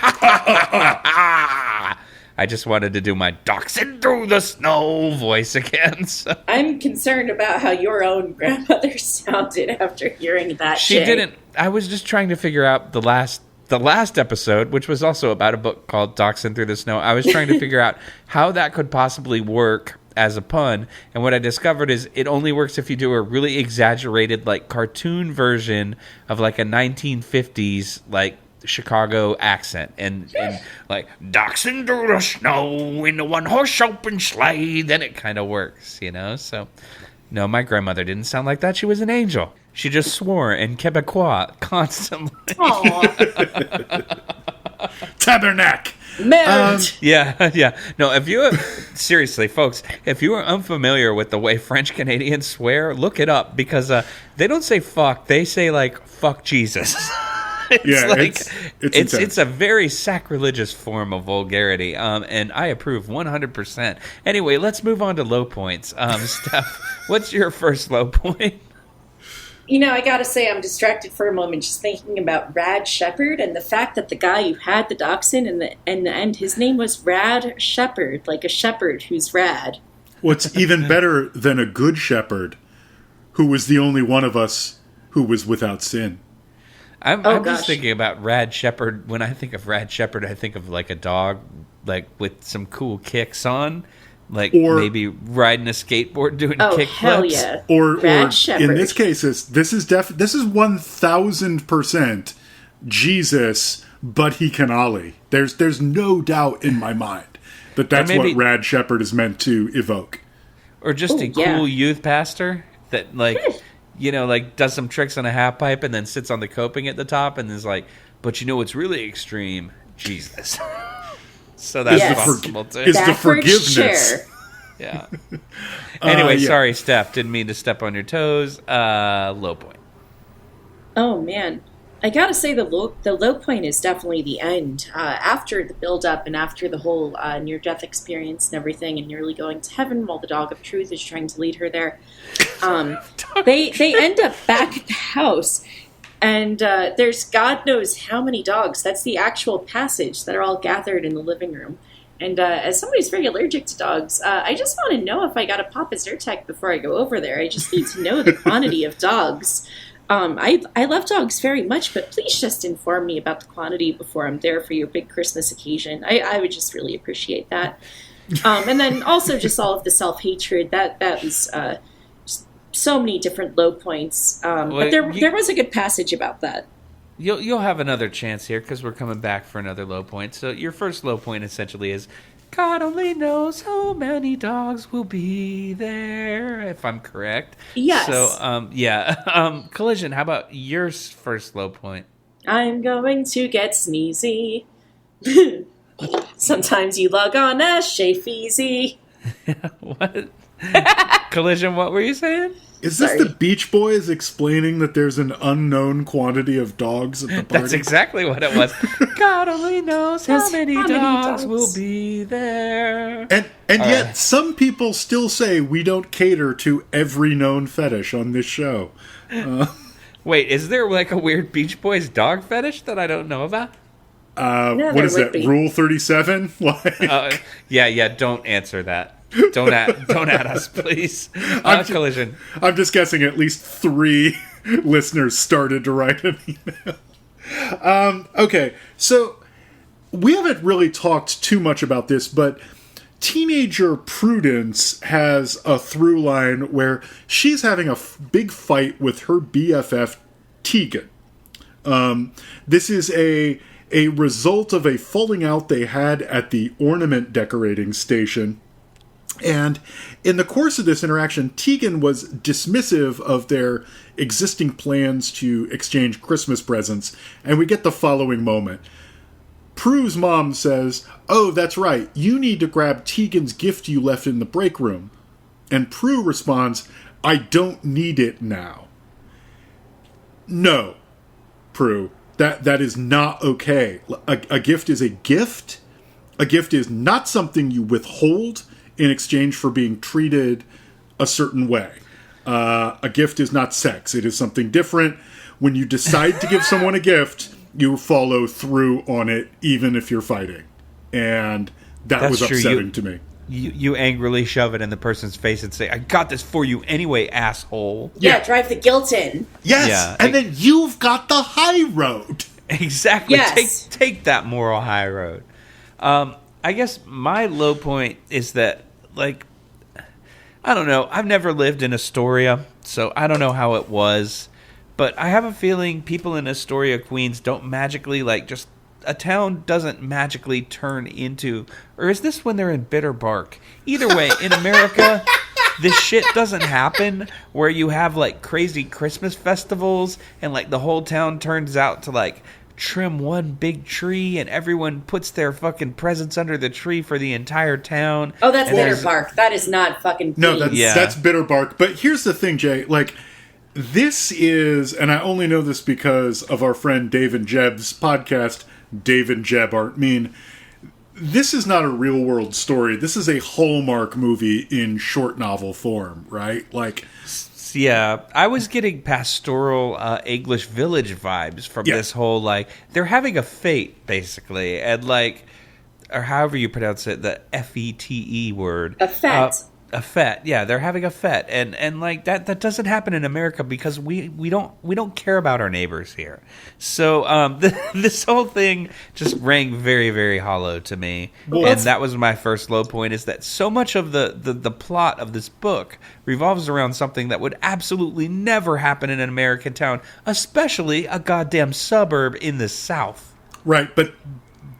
I just wanted to do my Dachshund Through the Snow voice again. So. I'm concerned about how your own grandmother sounded after hearing that. She didn't. I was just trying to figure out the last episode, which was also about a book called Dachshund Through the Snow. I was trying to figure out how that could possibly work as a pun, and what I discovered is it only works if you do a really exaggerated, like, cartoon version of, like, a 1950s, like, Chicago accent, and like, Dachshund Through the Snow in a one-horse open sleigh, then it kind of works, so... No, my grandmother didn't sound like that. She was an angel. She just swore in Quebecois constantly. Tabernacle. Marriage. Yeah. No, seriously, folks, if you are unfamiliar with the way French Canadians swear, look it up, because they don't say fuck. They say, like, fuck Jesus. It's a very sacrilegious form of vulgarity, and I approve 100%. Anyway, let's move on to low points. Steph, what's your first low point? I gotta say, I'm distracted for a moment just thinking about Rad Shepherd and the fact that the guy who had the dachshund in the end, his name was Rad Shepherd, like a shepherd who's rad. What's even better than a good shepherd, who was the only one of us who was without sin. I'm just thinking about Rad Shepherd. When I think of Rad Shepherd, I think of like a dog, like with some cool kicks on, like maybe riding a skateboard doing kick hell flips. Yeah. Or Shepherd. In this case, this is 1000% Jesus, but he can ollie. There's no doubt in my mind that's what Rad Shepherd is meant to evoke. Or just a cool youth pastor that like does some tricks on a half pipe and then sits on the coping at the top and is like, but what's really extreme? Jesus. So that's possible too. Is the forgiveness. Yeah. Anyway, sorry, Steph. Didn't mean to step on your toes. Low point. Oh, man. I gotta say the low point is definitely the end. After the build-up and after the whole near-death experience and everything and nearly going to heaven while the Dog of Truth is trying to lead her there, they end up back at the house. And there's God knows how many dogs. That's the actual passage that are all gathered in the living room. And as somebody who's very allergic to dogs, I just want to know if I got to pop a Zyrtec before I go over there. I just need to know the quantity of dogs. I love dogs very much, but please just inform me about the quantity before I'm there for your big Christmas occasion. I would just really appreciate that. And then also just all of the self-hatred. That was so many different low points. But there was a good passage about that. You'll have another chance here because we're coming back for another low point. So your first low point essentially is God only knows how many dogs will be there, if I'm correct. Yes. So, Collision, how about your first low point? I'm going to get sneezy. Sometimes you log on as Shafeezy. What? Collision, what were you saying? Is this the Beach Boys explaining that there's an unknown quantity of dogs at the party? That's exactly what it was. God only knows how many dogs will be there. And yet, some people still say we don't cater to every known fetish on this show. Wait, is there like a weird Beach Boys dog fetish that I don't know about? What is that, Rule 37? Yeah, don't answer that. Don't add us, please. Collision. I'm just guessing at least 3 listeners started to write an email. Okay, so we haven't really talked too much about this, but teenager Prudence has a through line where she's having a big fight with her BFF, Tegan. This is a result of a falling out they had at the ornament decorating station. And in the course of this interaction, Tegan was dismissive of their existing plans to exchange Christmas presents, and we get the following moment. Prue's mom says, "Oh, that's right, you need to grab Tegan's gift you left in the break room." And Prue responds, "I don't need it now." No, Prue, that is not okay. A gift is a gift. A gift is not something you withhold in exchange for being treated a certain way. A gift is not sex. It is something different. When you decide to give someone a gift, you follow through on it, even if you're fighting. And that was upsetting to me. You angrily shove it in the person's face and say, "I got this for you anyway, asshole." Yeah, drive the guilt in. Yes, yeah, and then you've got the high road. Exactly. Yes. Take that moral high road. I guess my low point is that, like, I don't know. I've never lived in Astoria, so I don't know how it was. But I have a feeling people in Astoria, Queens, don't magically, like, just... A town doesn't magically turn into... Or is this when they're in Bitter Bark? Either way, in America, this shit doesn't happen where you have, like, crazy Christmas festivals and, like, the whole town turns out to, like... trim one big tree and everyone puts their fucking presents under the tree for the entire town. Oh, that's Bitter Bark. That is not fucking No, that's Bitter Bark. But here's the thing, Jay. Like, this is, and I only know this because of our friend Dave and Jeb's podcast, Dave and Jeb Aren't Mean. This is not a real world story. This is a Hallmark movie in short novel form, right? Like, Yeah. I was getting pastoral English village vibes from this whole, like, they're having a fete, basically. And, like, or however you pronounce it, the F-E-T-E word. A fete. A fete, yeah, they're having a fete, and like that doesn't happen in America because we don't care about our neighbors here. So this whole thing just rang very, very hollow to me, and that was my first low point. Is that so much of the plot of this book revolves around something that would absolutely never happen in an American town, especially a goddamn suburb in the South. Right, but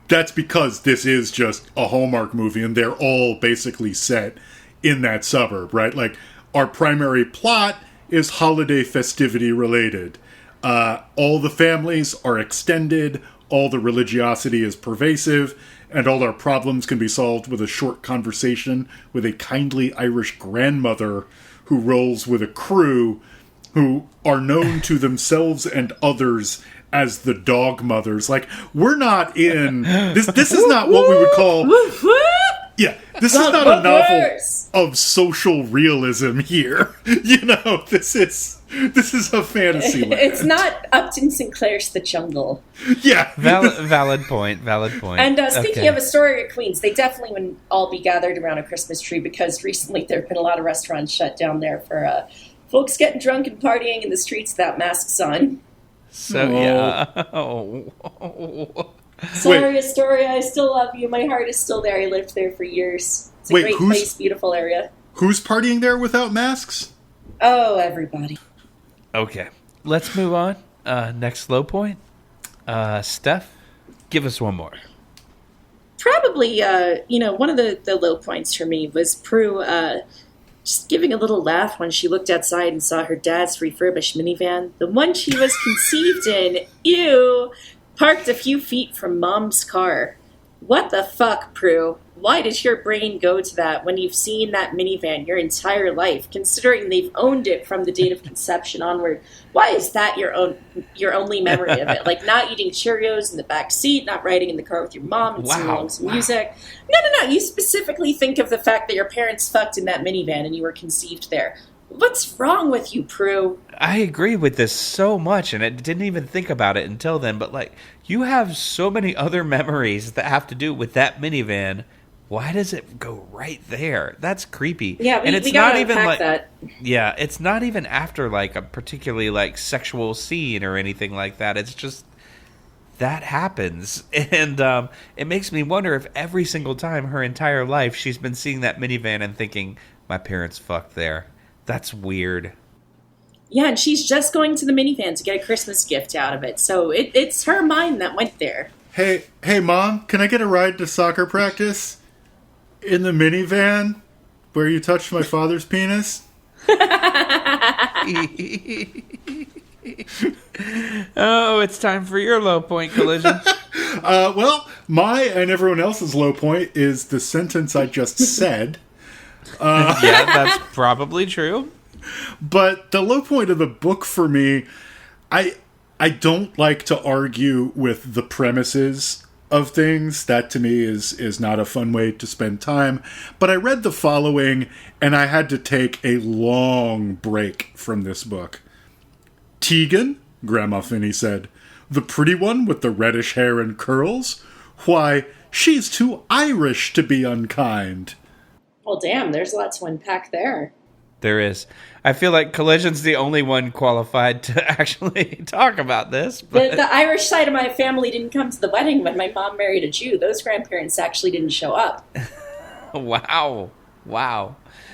that's because this is just a Hallmark movie, and they're all basically set in that suburb, right? Like, our primary plot is holiday festivity related. All the families are extended, all the religiosity is pervasive, and all our problems can be solved with a short conversation with a kindly Irish grandmother who rolls with a crew who are known to themselves and others as the Dogmothers. Like, we're not in... This is not what we would call... Yeah, this is not a novel of social realism here. You know, this is a fantasy land. It's not Upton Sinclair's The Jungle. Yeah. Valid point. And speaking of Astoria Queens, they definitely would all be gathered around a Christmas tree because recently there have been a lot of restaurants shut down there for folks getting drunk and partying in the streets without masks on. So, yeah. Sorry, Astoria, I still love you. My heart is still there. I lived there for years. It's a great place, beautiful area. Who's partying there without masks? Oh, everybody. Okay, let's move on. Next low point. Steph, give us one more. Probably, one of the low points for me was Prue just giving a little laugh when she looked outside and saw her dad's refurbished minivan. The one she was conceived in. Ew. Parked a few feet from Mom's car. What the fuck, Prue? Why does your brain go to that when you've seen that minivan your entire life, considering they've owned it from the date of conception onward? Why is that your only memory of it? Like not eating Cheerios in the back seat, not riding in the car with your mom and singing along some music. No. You specifically think of the fact that your parents fucked in that minivan and you were conceived there. What's wrong with you, Prue? I agree with this so much, and I didn't even think about it until then, but, like, you have so many other memories that have to do with that minivan. Why does it go right there? That's creepy. Yeah, and it's we not gotta even unpack like that. Yeah, it's not even after, like, a particularly, like, sexual scene or anything like that. It's just that happens. And it makes me wonder if every single time her entire life she's been seeing that minivan and thinking, my parents fucked there. That's weird. Yeah, and she's just going to the minivan to get a Christmas gift out of it. So it's her mind that went there. Hey, Mom, can I get a ride to soccer practice? In the minivan? Where you touched my father's penis? Oh, it's time for your low point, Collision. Well, my and everyone else's low point is the sentence I just said. Yeah, that's probably true. But the low point of the book for me, I don't like to argue with the premises of things. That to me is not a fun way to spend time. But I read the following, and I had to take a long break from this book. Tegan, Grandma Finney said, the pretty one with the reddish hair and curls? Why, she's too Irish to be unkind. Well, damn, there's a lot to unpack there. There is. I feel like Collision's the only one qualified to actually talk about this. But The Irish side of my family didn't come to the wedding when my mom married a Jew. Those grandparents actually didn't show up. Wow.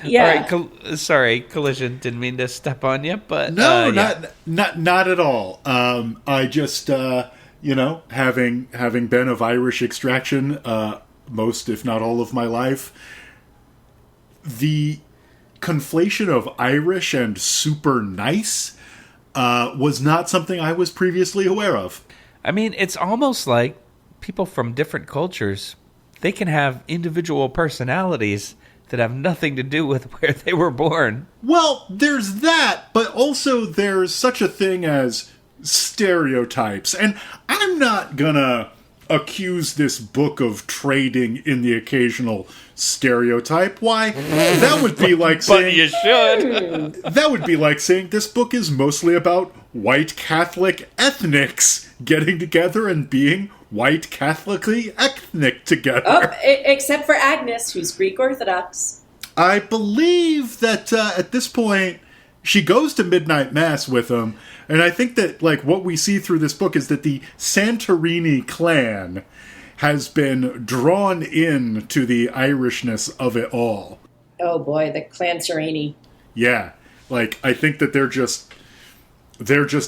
Yeah. All right, sorry, Collision. Didn't mean to step on you, but No, yeah. not at all. I just having been of Irish extraction most, if not all, of my life, the conflation of Irish and super nice was not something I was previously aware of. I mean, it's almost like people from different cultures, they can have individual personalities that have nothing to do with where they were born. Well, there's that, but also there's such a thing as stereotypes. And I'm not gonna accuse this book of trading in the occasional stereotype. Why, that would be like saying... But you should. That would be like saying this book is mostly about white Catholic ethnics getting together and being white Catholically ethnic together. Oh, except for Agnes, who's Greek Orthodox. I believe that at this point, she goes to midnight mass with him, and I think that like what we see through this book is that the Santorini clan has been drawn in to the Irishness of it all. Oh boy, the Clan Sereni. Yeah, like I think that they're just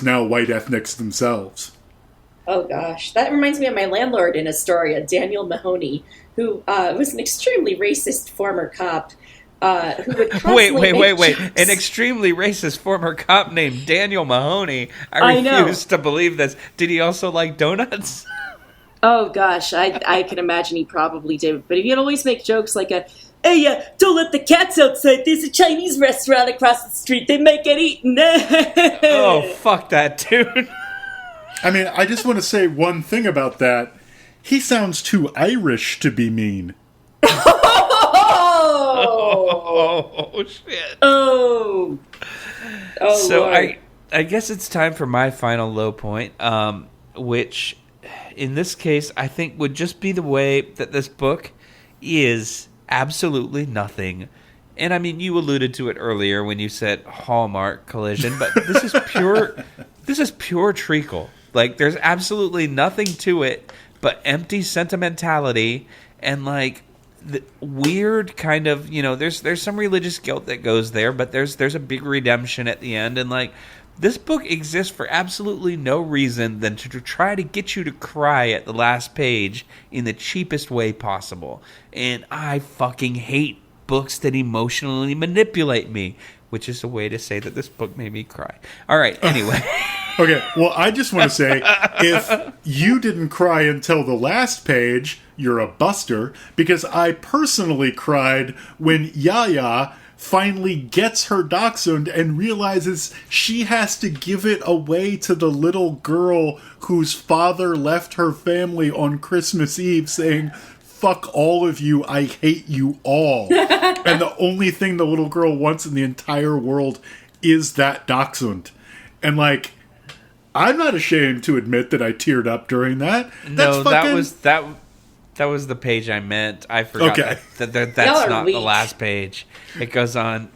now white ethnics themselves. Oh gosh, that reminds me of my landlord in Astoria, Daniel Mahoney, who was an extremely racist former cop. Who would constantly wait. An extremely racist former cop named Daniel Mahoney. I refuse to believe this. Did he also like donuts? Oh, gosh. I can imagine he probably did. But he'd always make jokes like hey, don't let the cats outside. There's a Chinese restaurant across the street. They might get eaten. Oh, fuck that dude. I mean, I just want to say one thing about that. He sounds too Irish to be mean. Oh shit. Oh, so Lord. I guess it's time for my final low point, which in this case I think would just be the way that this book is absolutely nothing. And I mean, you alluded to it earlier when you said Hallmark collision, but this is pure treacle. Like, there's absolutely nothing to it but empty sentimentality and like the weird kind of, there's some religious guilt that goes there, but there's a big redemption at the end, and like this book exists for absolutely no reason than to try to get you to cry at the last page in the cheapest way possible. And I fucking hate books that emotionally manipulate me, which is a way to say that this book made me cry. All right, anyway. Okay, well, I just want to say, if you didn't cry until the last page, you're a buster, because I personally cried when Yaya finally gets her dachshund and realizes she has to give it away to the little girl whose father left her family on Christmas Eve saying, "Fuck all of you, I hate you all." And the only thing the little girl wants in the entire world is that dachshund. And like, I'm not ashamed to admit that I teared up during that. That was the page I meant. I forgot that's not the last page. It goes on.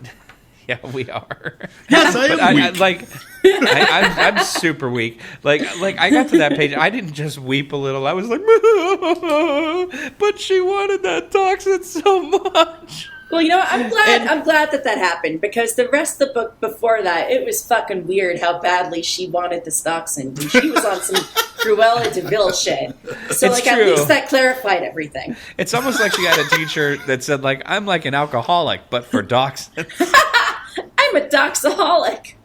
Yeah, we are. Yes, I am weak. I'm super weak. Like I got to that page. I didn't just weep a little. I was like, but she wanted that dachshund so much. Well, I'm glad that happened, because the rest of the book before that, it was fucking weird how badly she wanted the dachshund, and she was on some Cruella de Vil shit. So, it's at true. least that clarified everything. It's almost like she had a teacher that said, like, I'm like an alcoholic, but for dachshunds. I'm a doxaholic.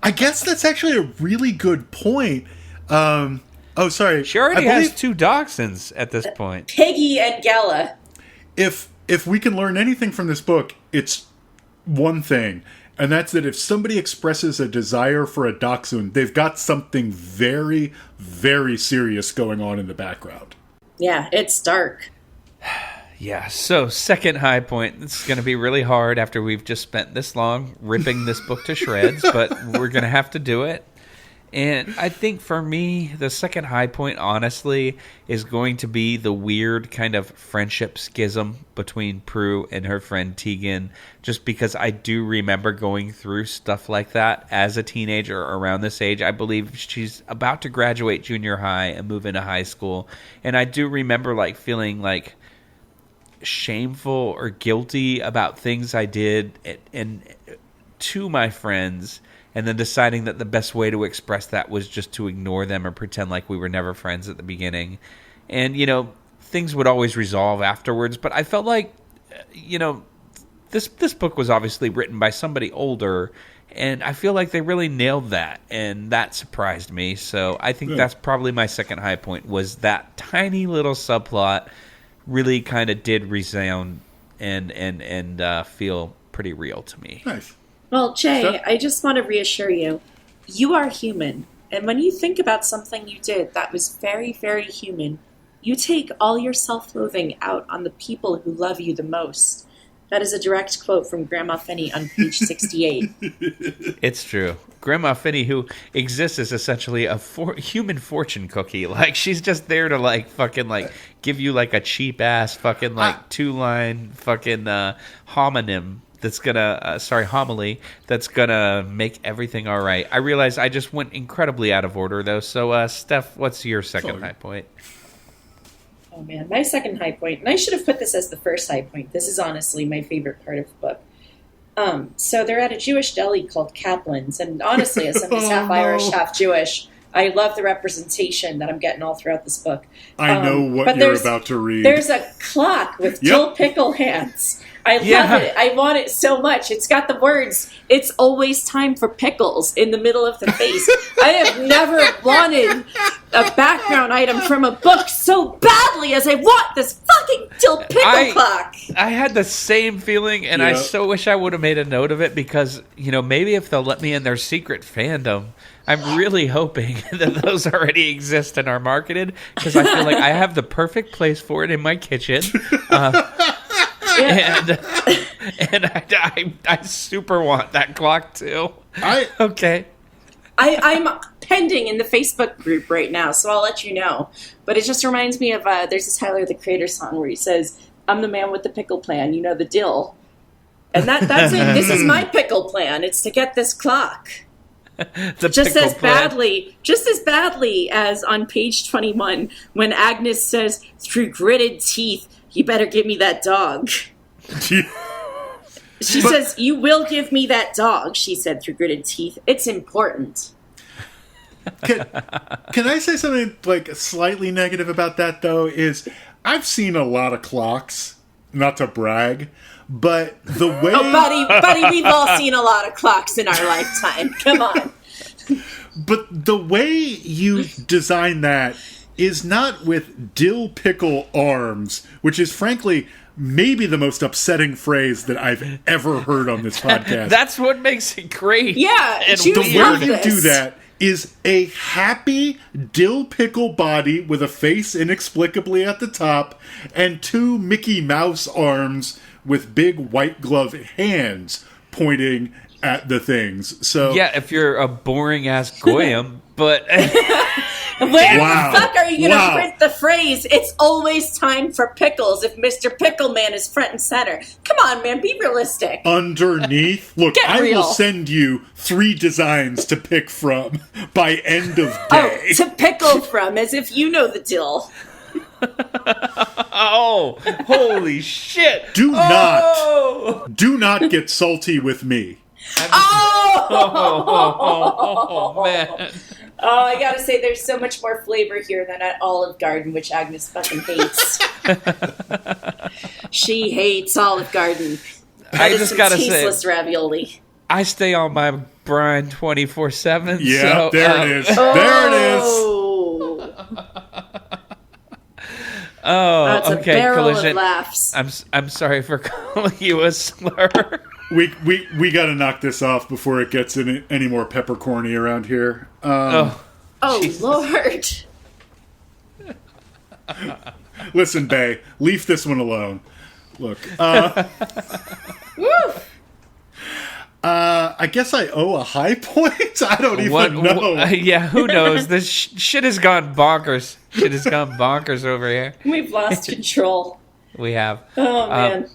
I guess that's actually a really good point. Sorry. She already has 2 dachshunds at this point. Peggy and Gala. If we can learn anything from this book, it's one thing. And that's that if somebody expresses a desire for a dachshund, they've got something very, very serious going on in the background. Yeah, it's dark. Yeah, so second high point. This is going to be really hard after we've just spent this long ripping this book to shreds, but we're going to have to do it. And I think for me, the second high point, honestly, is going to be the weird kind of friendship schism between Prue and her friend Tegan, just because I do remember going through stuff like that as a teenager around this age. I believe she's about to graduate junior high and move into high school. And I do remember like feeling like shameful or guilty about things I did and to my friends, and then deciding that the best way to express that was just to ignore them or pretend like we were never friends at the beginning. And, things would always resolve afterwards. But I felt like, this book was obviously written by somebody older, and I feel like they really nailed that, and that surprised me. So I think that's probably my second high point, was that tiny little subplot really kind of did resound and feel pretty real to me. Nice. Well, Jay, I just want to reassure you, you are human. And when you think about something you did that was very, very human, You take all your self-loathing out on the people who love you the most. That is a direct quote from Grandma Finney on page 68. It's true. Grandma Finney, who exists as essentially a human fortune cookie. Like, she's just there to, like, fucking, like, give you, like, a cheap-ass fucking, like, two-line fucking homonym that's gonna, homily, that's gonna make everything all right. I realize I just went incredibly out of order, though. So, Steph, what's your second high point? Oh man, my second high point, and I should have put this as the first high point. This is honestly my favorite part of the book. So they're at a Jewish deli called Kaplan's, and honestly, as I'm half Irish, half Jewish, I love the representation that I'm getting all throughout this book. I know what you're about to read. There's a clock with dill pickle hands. I love it. I want it so much. It's got the words, "It's always time for pickles," in the middle of the face. I have never wanted a background item from a book so badly as I want this fucking dill pickle clock. I had the same feeling, and I so wish I would have made a note of it because, you know, maybe if they'll let me in their secret fandom, I'm really hoping that those already exist and are marketed because I feel like I have the perfect place for it in my kitchen. And I super want that clock too. Okay. I'm pending in the Facebook group right now, so I'll let you know. But it just reminds me of there's this Tyler the Creator song where he says, "I'm the man with the pickle plan, you know, the dill." And that's it. This is my pickle plan. It's to get this clock. Just as badly as on page 21 when Agnes says, "Through gritted teeth, you better give me that dog." She says, "You will give me that dog," she said through gritted teeth. It's important. Can I say something like slightly negative about that, though? Is I've seen a lot of clocks, not to brag, but the way... Oh, buddy, we've all seen a lot of clocks in our lifetime. Come on. But the way you design that is not with dill pickle arms, which is frankly maybe the most upsetting phrase that I've ever heard on this podcast. That's what makes it great. Yeah, and the way you do that is a happy dill pickle body with a face inexplicably at the top and two Mickey Mouse arms with big white glove hands pointing at the things. So yeah, if you're a boring ass goyim, but where the fuck are you going to print the phrase, "It's always time for pickles," if Mr. Pickleman is front and center? Come on, man, be realistic. Underneath, look, I will send you 3 designs to pick from by end of day. Oh, to pickle from, as if you know the dill. Oh, holy shit! Do not get salty with me. Oh, man. Oh, I gotta say, there's so much more flavor here than at Olive Garden, which Agnes fucking hates. She hates Olive Garden. I just gotta say, tasteless ravioli. I stay on my brine 24/7. Yeah, so, there it is. There it is. Oh, it's okay. A barrel Collision. of laughs. I'm sorry for calling you a slur. We got to knock this off before it gets any more peppercorny around here. Oh, Lord. Listen, Bae, leave this one alone. Look. I guess I owe a high point? I don't even know. Yeah, who knows? This shit has gone bonkers. Shit has gone bonkers over here. We've lost control. We have. Oh, man.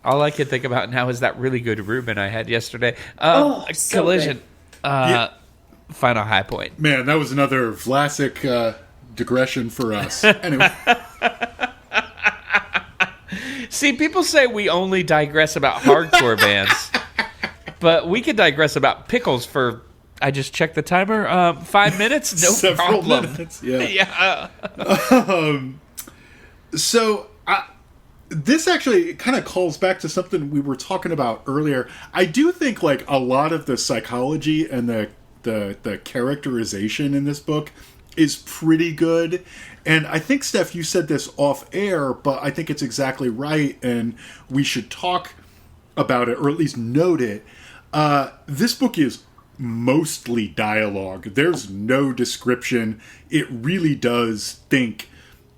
All I can think about now is that really good Reuben I had yesterday. So Collision. Final high point. Man, that was another Vlasic digression for us. Anyway. See, people say we only digress about hardcore bands. But we could digress about pickles for, I just checked the timer, 5 minutes? No Several problem. minutes, yeah. So, this actually kind of calls back to something we were talking about earlier. I do think, like, a lot of the psychology and the characterization in this book is pretty good. And I think, Steph, you said this off air, but I think it's exactly right, and we should talk about it, or at least note it. This book is mostly dialogue. There's no description. It really does think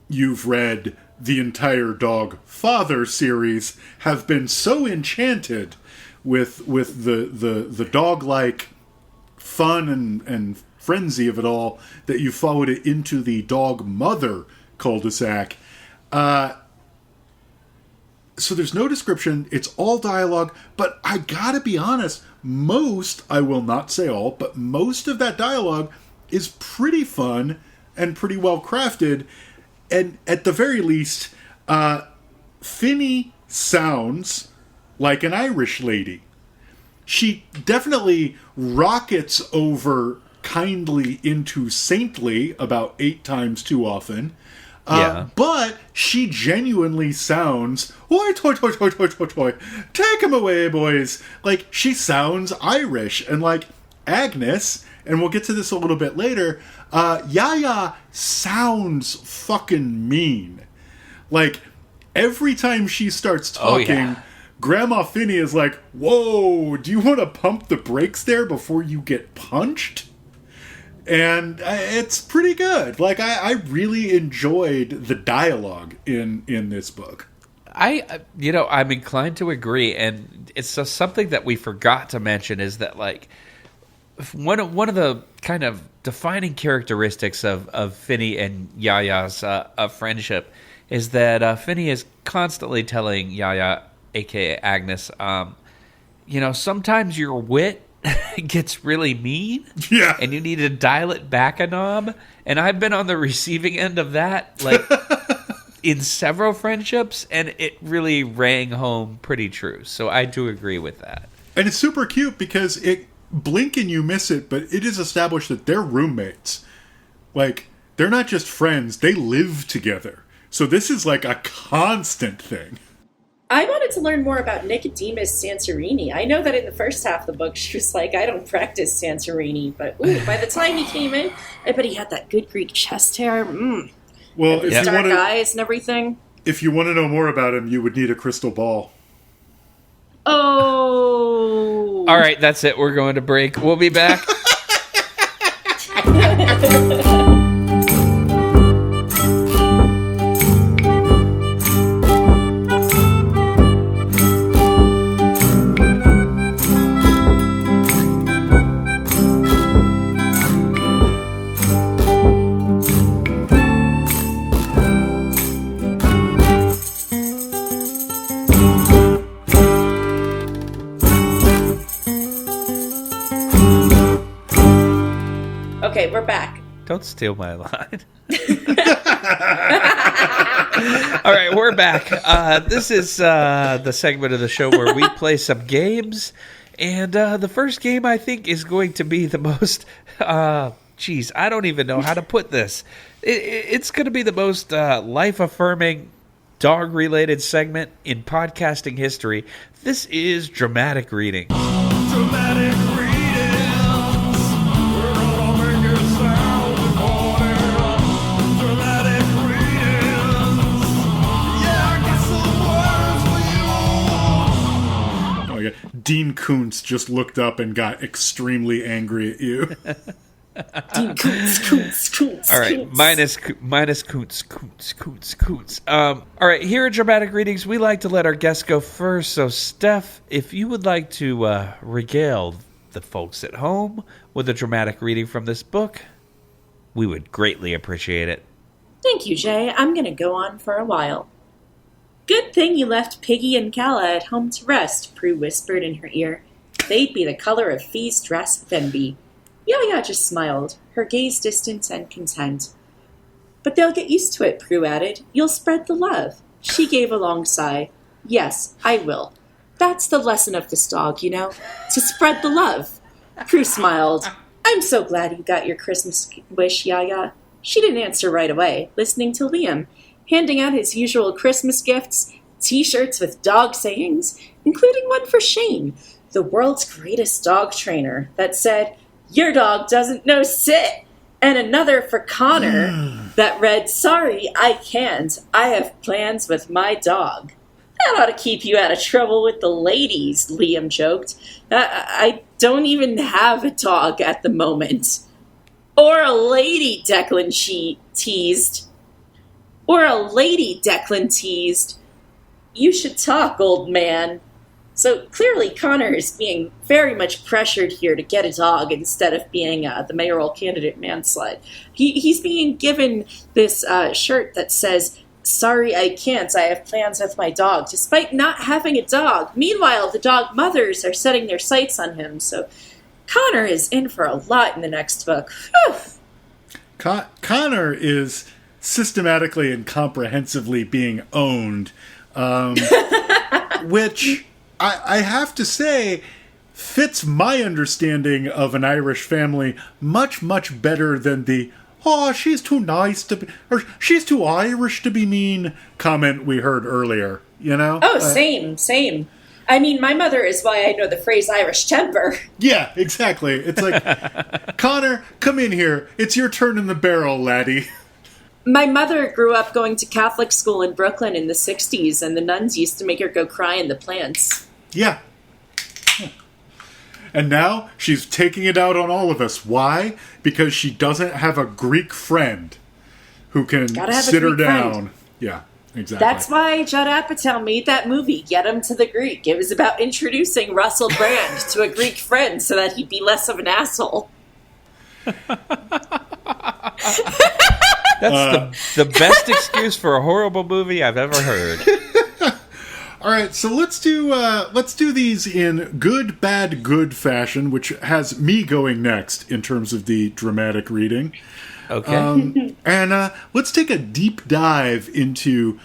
you've read the entire Dogfather series have been so enchanted with the dog-like fun and frenzy of it all that you followed it into the Dogmother cul-de-sac. So there's no description, it's all dialogue, but I gotta be honest, most, I will not say all, but most of that dialogue is pretty fun and pretty well crafted, and at the very least, Finny sounds like an Irish lady. She definitely rockets over kindly into saintly about 8 times too often. But she genuinely sounds, oi, toy, toy, toy, toy, toy, toy, take him away, boys. Like, she sounds Irish. And, like, Agnes, and we'll get to this a little bit later, Yaya sounds fucking mean. Like, every time she starts talking, Grandma Finny is like, whoa, do you want to pump the brakes there before you get punched? And it's pretty good. Like, I really enjoyed the dialogue in this book. I'm inclined to agree, and it's just something that we forgot to mention is that, like, one of the kind of defining characteristics of Finny and Yaya's friendship is that Finny is constantly telling Yaya, a.k.a. Agnes, sometimes your wit gets really mean, and you need to dial it back a knob. And I've been on the receiving end of that, like, in several friendships, and it really rang home pretty true. So I do agree with that. And it's super cute because it blink and you miss it, but it is established that they're roommates. Like, they're not just friends, they live together. So this is like a constant thing. I wanted to learn more about Nicodemus Santorini. I know that in the first half of the book, she was like, I don't practice Santorini. But by the time he came in, I bet he had that good Greek chest hair. Well, if dark eyes and everything. If you want to know more about him, you would need a crystal ball. Oh. All right, that's it. We're going to break. We'll be back. Okay, we're back. Don't steal my line. All right, we're back. This is the segment of the show where we play some games. And the first game, I think, is going to be the most... I don't even know how to put this. It's going to be the most life-affirming, dog-related segment in podcasting history. This is dramatic reading. Dramatic readings. We're gonna make it sound important. Dramatic readings. Yeah, I got some words for you. Oh my God. Dean Koontz just looked up and got extremely angry at you. Dean Koontz. All right, minus Koontz. All right, here at Dramatic Readings, we like to let our guests go first. So, Steph, if you would like to regale the folks at home with a dramatic reading from this book, we would greatly appreciate it. Thank you, Jay. I'm going to go on for a while. Good thing you left Piggy and Calla at home to rest, Prue whispered in her ear. They'd be the color of Fee's dress with envy. Yaya just smiled, her gaze distant and content. But they'll get used to it, Prue added. You'll spread the love. She gave a long sigh. Yes, I will. That's the lesson of this dog, you know, to spread the love. Prue smiled. I'm so glad you got your Christmas wish, Yaya. She didn't answer right away, listening to Liam, handing out his usual Christmas gifts, T-shirts with dog sayings, including one for Shane, the world's greatest dog trainer, that said, your dog doesn't know sit, and another for Connor that read, sorry, I can't. I have plans with my dog. That ought to keep you out of trouble with the ladies, Liam joked. I don't even have a dog at the moment. Or a lady, Declan teased. Or a lady, Declan teased. You should talk, old man. So clearly Connor is being very much pressured here to get a dog instead of being the mayoral candidate mansled. He's being given this shirt that says, "Sorry, I can't. I have plans with my dog," despite not having a dog. Meanwhile, the Dogmothers are setting their sights on him. So Connor is in for a lot in the next book. Connor is systematically and comprehensively being owned, which I have to say fits my understanding of an Irish family much, much better than the "oh, she's too nice to be," or "she's too Irish to be mean" comment we heard earlier, you know? Oh, same. I mean, my mother is why I know the phrase Irish temper. Yeah, exactly. It's like, Connor, come in here. It's your turn in the barrel, laddie. My mother grew up going to Catholic school in Brooklyn in the 60s, and the nuns used to make her go cry in the plants. Yeah. And now she's taking it out on all of us. Why? Because she doesn't have a Greek friend who can sit her down. Friend. Yeah, exactly. That's why Judd Apatow made that movie, Get Him to the Greek. It was about introducing Russell Brand to a Greek friend so that he'd be less of an asshole. That's the best excuse for a horrible movie I've ever heard. All right, so let's do these in good, bad, good fashion, which has me going next in terms of the dramatic reading. Okay. And let's take a deep dive into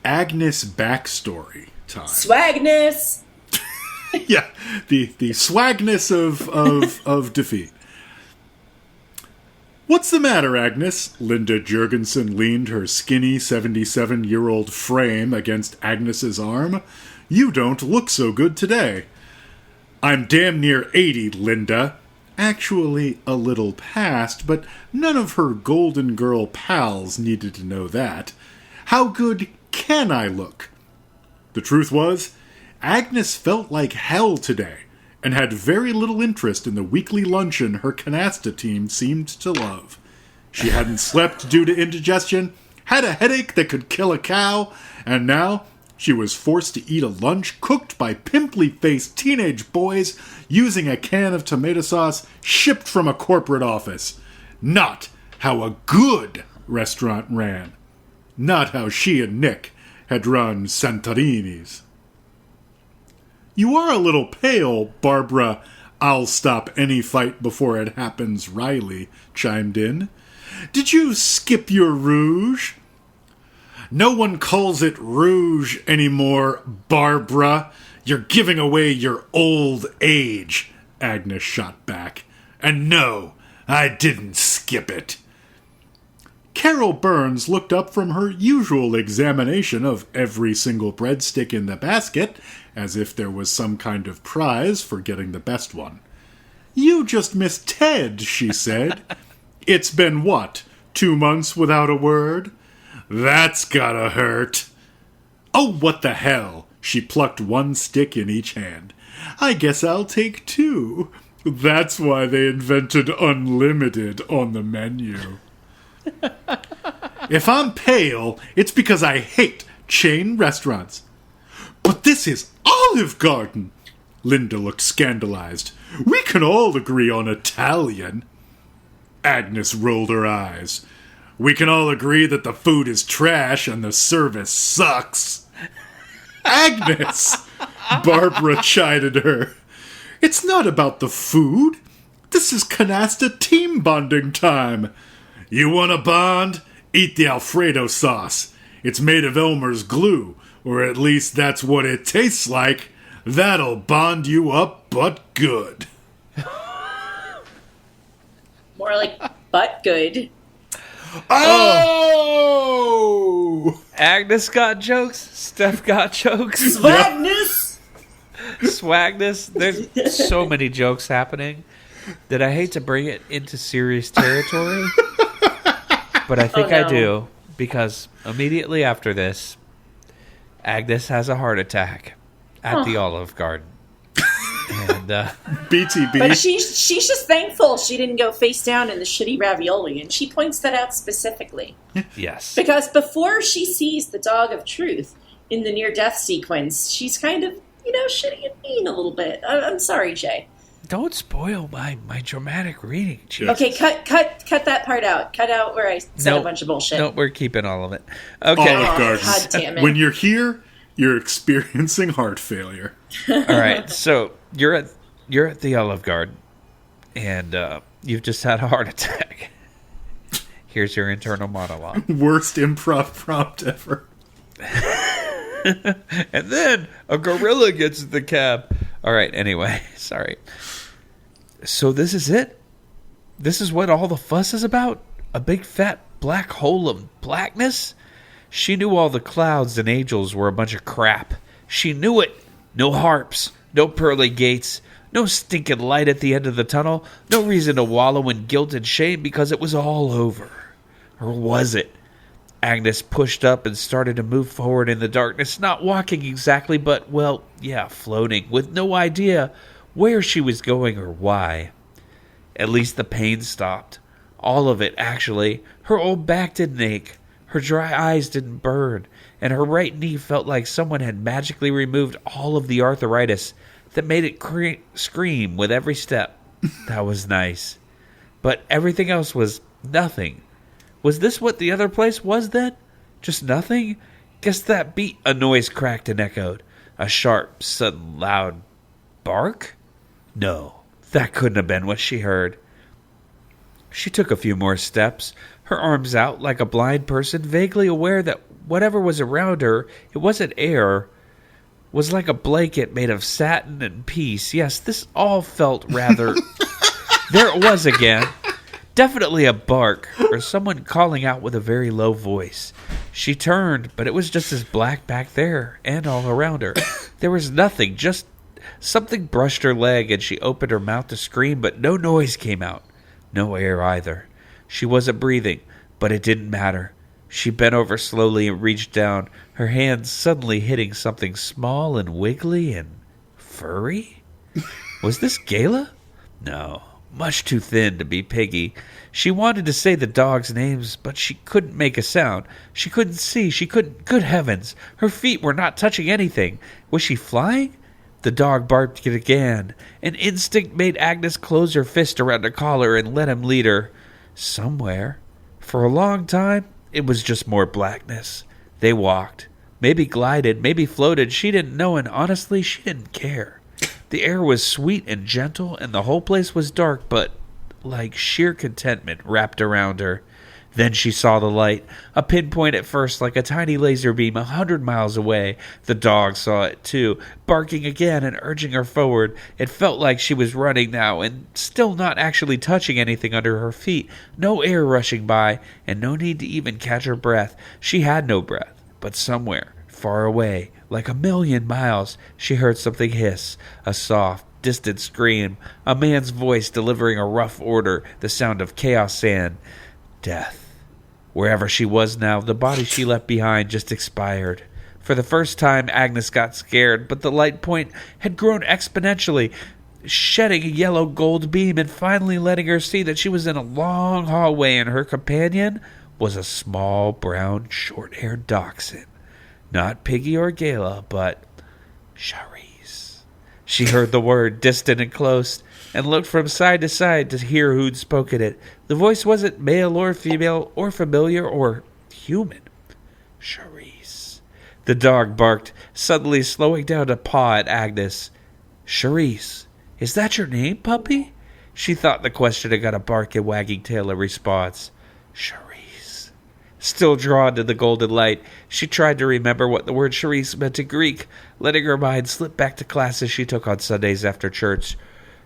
Agnes' backstory time. Swagness! Yeah, the swagness of defeat. "What's the matter, Agnes?" Linda Jurgensen leaned her skinny 77-year-old frame against Agnes's arm. "You don't look so good today." "I'm damn near 80, Linda." Actually, a little past, but none of her Golden Girl pals needed to know that. "How good can I look?" The truth was, Agnes felt like hell today, and had very little interest in the weekly luncheon her canasta team seemed to love. She hadn't slept due to indigestion, had a headache that could kill a cow, and now she was forced to eat a lunch cooked by pimply-faced teenage boys using a can of tomato sauce shipped from a corporate office. Not how a good restaurant ran. Not how she and Nick had run Santorini's. "You are a little pale, Barbara. I'll stop any fight before it happens," Riley chimed in. "Did you skip your rouge?" "No one calls it rouge anymore, Barbara. You're giving away your old age," Agnes shot back. "And no, I didn't skip it." Carol Burns looked up from her usual examination of every single breadstick in the basket, as if there was some kind of prize for getting the best one. "You just missed Ted," she said. "It's been, what, 2 months without a word? That's gotta hurt." "Oh, what the hell!" She plucked one stick in each hand. "I guess I'll take 2. That's why they invented unlimited on the menu." "If I'm pale, it's because I hate chain restaurants." "But this is Olive Garden!" Linda looked scandalized. "We can all agree on Italian." Agnes rolled her eyes. "We can all agree that the food is trash and the service sucks." "Agnes!" Barbara chided her. "It's not about the food. This is canasta team bonding time. You want a bond? Eat the Alfredo sauce. It's made of Elmer's glue, or at least that's what it tastes like. That'll bond you up but good." More like butt good. Oh! Agnes got jokes. Steph got jokes. Swagness! Swagness. There's so many jokes happening that I hate to bring it into serious territory. But I think I do, because immediately after this, Agnes has a heart attack at the Olive Garden. And And BTB. But she's just thankful she didn't go face down in the shitty ravioli, and she points that out specifically. yes. Because before she sees the dog of truth in the near-death sequence, she's kind of, shitty and mean a little bit. I'm sorry, Jay. Don't spoil my dramatic reading. Yeah. Okay, cut that part out. Cut out where I said a bunch of bullshit. No, we're keeping all of it. Okay. Olive Garden. God damn it. When you're here, you're experiencing heart failure. All right. So you're at the Olive Garden, and you've just had a heart attack. Here's your internal monologue. Worst improv prompt ever. And then a gorilla gets in the cab. All right. Anyway, sorry. So this is it? This is what all the fuss is about? A big fat black hole of blackness? She knew all the clouds and angels were a bunch of crap. She knew it. No harps, no pearly gates, no stinking light at the end of the tunnel, no reason to wallow in guilt and shame because it was all over. Or was it? Agnes pushed up and started to move forward in the darkness, not walking exactly, but, well, yeah, floating, with no idea where she was going or why. At least the pain stopped. All of it, actually. Her old back didn't ache. Her dry eyes didn't burn. And her right knee felt like someone had magically removed all of the arthritis that made it scream with every step. That was nice. But everything else was nothing. Was this what the other place was then? Just nothing? Guess that beat. A noise cracked and echoed. A sharp, sudden, loud bark? No, that couldn't have been what she heard. She took a few more steps, her arms out like a blind person, vaguely aware that whatever was around her, it wasn't air, was like a blanket made of satin and peace. Yes, this all felt rather... There it was again. Definitely a bark, or someone calling out with a very low voice. She turned, but it was just as black back there, and all around her. There was nothing, just something brushed her leg, and she opened her mouth to scream, but no noise came out. No air either. She wasn't breathing, but it didn't matter. She bent over slowly and reached down, her hands suddenly hitting something small and wiggly and furry. Was this Gala? No. Much too thin to be Piggy. She wanted to say the dog's names, but she couldn't make a sound. She couldn't see. She couldn't... Good heavens. Her feet were not touching anything. Was she flying? The dog barked again. An instinct made Agnes close her fist around her collar and let him lead her. Somewhere. For a long time, it was just more blackness. They walked. Maybe glided, maybe floated. She didn't know, and honestly, she didn't care. The air was sweet and gentle, and the whole place was dark, but like sheer contentment wrapped around her. Then she saw the light, a pinpoint at first like a tiny laser beam 100 miles away. The dog saw it too, barking again and urging her forward. It felt like she was running now, and still not actually touching anything under her feet. No air rushing by, and no need to even catch her breath. She had no breath, but somewhere, far away, like a million miles, she heard something hiss, a soft, distant scream, a man's voice delivering a rough order, the sound of chaos and death. Wherever she was now, the body she left behind just expired. For the first time, Agnes got scared, but the light point had grown exponentially, shedding a yellow gold beam and finally letting her see that she was in a long hallway and her companion was a small, brown, short-haired dachshund. Not Piggy or Gala, but Charisse. She heard the word, distant and close, and looked from side to side to hear who'd spoken it. The voice wasn't male or female or familiar or human. Charisse. The dog barked, suddenly slowing down to paw at Agnes. Charisse, is that your name, puppy? She thought the question had got a bark and wagging tail in response. Charisse. Still drawn to the golden light, she tried to remember what the word Charisse meant in Greek, letting her mind slip back to classes she took on Sundays after church.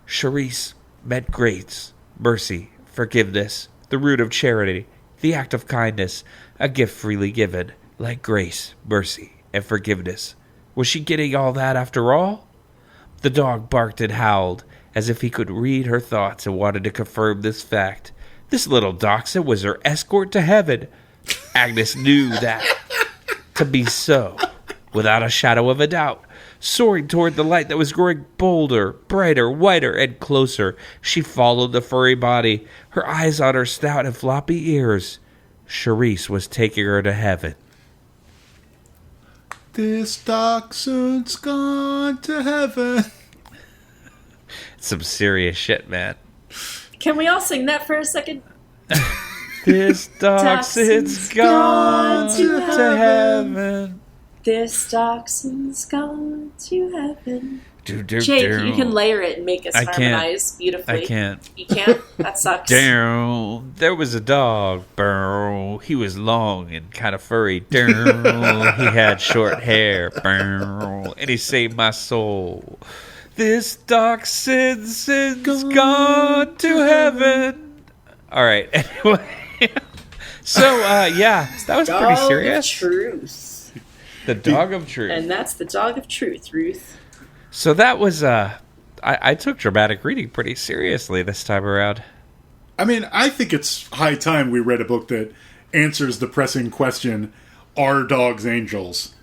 Charisse meant grace, mercy, forgiveness, the root of charity, the act of kindness, a gift freely given, like grace, mercy, and forgiveness. Was she getting all that after all? The dog barked and howled, as if he could read her thoughts and wanted to confirm this fact. This little dachshund was her escort to heaven. Agnes knew that to be so, without a shadow of a doubt. Soaring toward the light that was growing bolder, brighter, whiter, and closer, she followed the furry body, her eyes on her snout and floppy ears. Charisse was taking her to heaven. This dachshund's gone to heaven. Some serious shit, man. Can we all sing that for a second? This dachshund's gone to heaven. This dachshund's gone to heaven. Jake, you can layer it and make us harmonize beautifully. I can't. You can't? That sucks. Down. There was a dog. Burr. He was long and kind of furry. Down. He had short hair. Burr. And he saved my soul. This dachshund's gone to heaven. All right. Anyway. So, yeah. That was pretty serious. Dog of truth. The dog of truth. And that's the dog of truth, Ruth. So that was, I took dramatic reading pretty seriously this time around. I mean, I think it's high time we read a book that answers the pressing question, are dogs angels?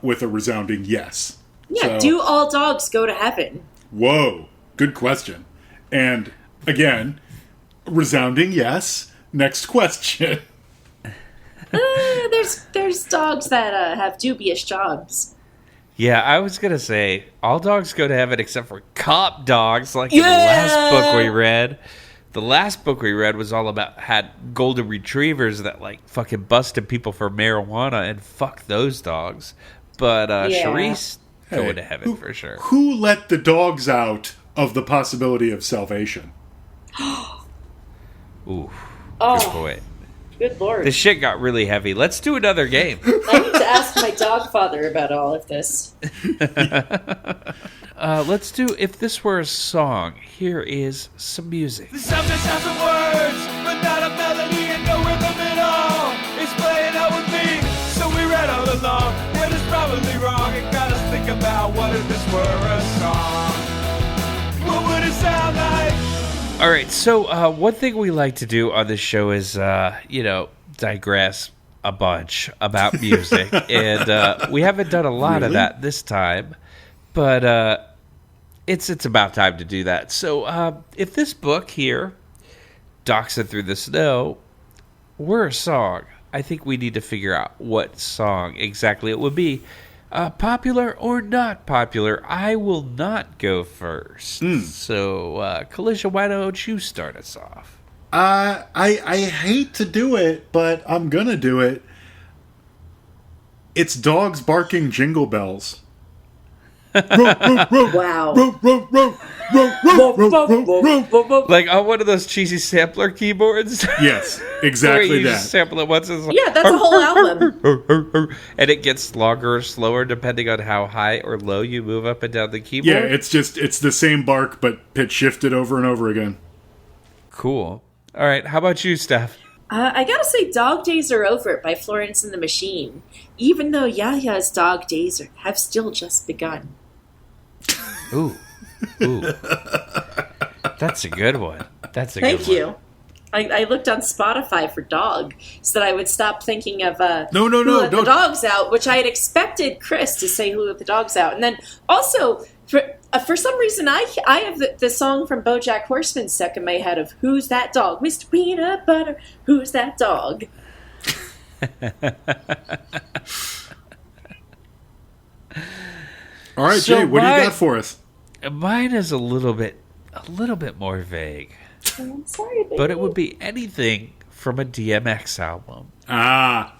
With a resounding yes. Yeah, do all dogs go to heaven? Whoa, good question. And, again, resounding yes. Next question. There's dogs that have dubious jobs. Yeah, I was going to say, all dogs go to heaven except for cop dogs, like in the last book we read. The last book we read was all about, had golden retrievers that, like, fucking busted people for marijuana, and fuck those dogs. But Charisse going to heaven for sure. Who let the dogs out of the possibility of salvation? Ooh, good point. Good lord. This shit got really heavy. Let's do another game. I need to ask my dog father about all of this. Let's do If This Were a Song. Here is some music. The sound just has some words, but not a melody and no rhythm at all. It's playing out with me, so we read all along. But it's probably wrong. It got us think about what if this were a song. What would it sound like? All right, so one thing we like to do on this show is, digress a bunch about music. And we haven't done a lot of that this time, but it's about time to do that. So if this book here, Dachshund Through the Snow, were a song, I think we need to figure out what song exactly it would be. Popular or not popular, I will not go first. So, Collision, why don't you start us off? I hate to do it, but I'm gonna do it. It's dogs barking jingle bells. Wow. Like on one of those cheesy sampler keyboards? Yes, exactly where you that. just sample it once. Like, Yeah, that's a whole album. and it gets longer or slower depending on how high or low you move up and down the keyboard. Yeah, it's the same bark, but pitch shifted over and over again. Cool. All right, how about you, Steph? I gotta say, Dog Days Are Over by Florence and the Machine. Even though Yaya's dog days have still just begun. Ooh. That's a good one. Thank you. I looked on Spotify for dog so that I would stop thinking of No, Who Let the don't. Dogs Out, which I had expected Chris to say Who Let the Dogs Out. And then also, for some reason, I have the song from BoJack Horseman stuck in my head of Who's That Dog? Mr. Peanut Butter, who's that dog? All right, So Jay, what do you got for us? Mine is a little bit more vague. I'm sorry, baby. But it would be anything from a DMX album. Ah,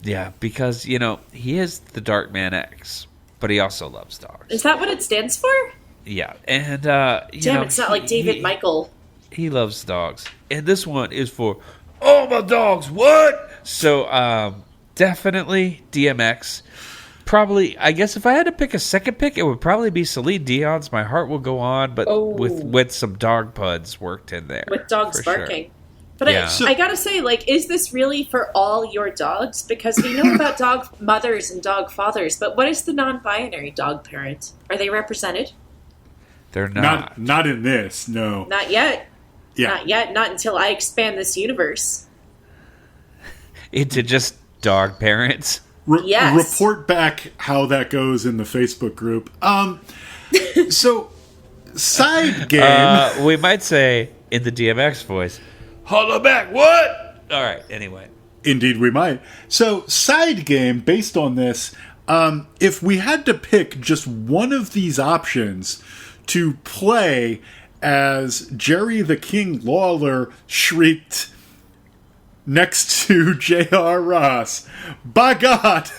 Yeah, because, he is the Dark Man X, but he also loves dogs. Is that what it stands for? Yeah, and, Damn, it's not like David Michael. He loves dogs. And this one is for all my dogs, what? So, definitely DMX. Probably, I guess if I had to pick a second pick, it would probably be Celine Dion's My Heart Will Go On, but with some dog puds worked in there. With dogs barking. Sure. But Yeah. I gotta say, is this really for all your dogs? Because we know about dog mothers and dog fathers, but what is the non-binary dog parent? Are they represented? They're not. not in this. No, Not yet. Yeah. Not yet. Not until I expand this universe. Into just dog parents. Yes. Report back how that goes in the Facebook group. So, side game. We might say in the DMX voice, holla back, what? All right, anyway. Indeed, we might. So, side game based on this. If we had to pick just one of these options to play as Jerry the King Lawler shrieked next to J.R. Ross, by God,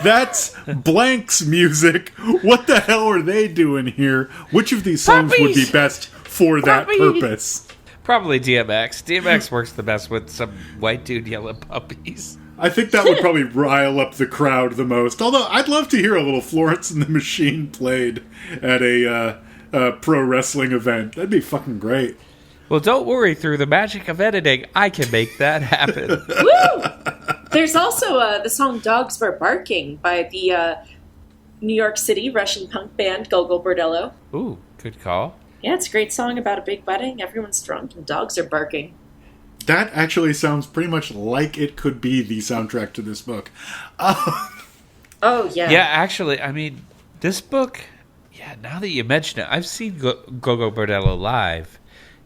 that's Blank's music. What the hell are they doing here? Which of these songs would be best for that purpose? Probably DMX. DMX works the best with some white dude yelling puppies. I think that would probably rile up the crowd the most. Although, I'd love to hear a little Florence and the Machine played at a pro wrestling event. That'd be fucking great. Well, don't worry. Through the magic of editing, I can make that happen. Woo! There's also the song Dogs Were Barking by the New York City Russian punk band Gogol Bordello. Ooh, good call. Yeah, it's a great song about a big wedding. Everyone's drunk and dogs are barking. That actually sounds pretty much like it could be the soundtrack to this book. Oh, yeah. Yeah, actually, I mean, this book, yeah, now that you mention it, I've seen Gogol Bordello live.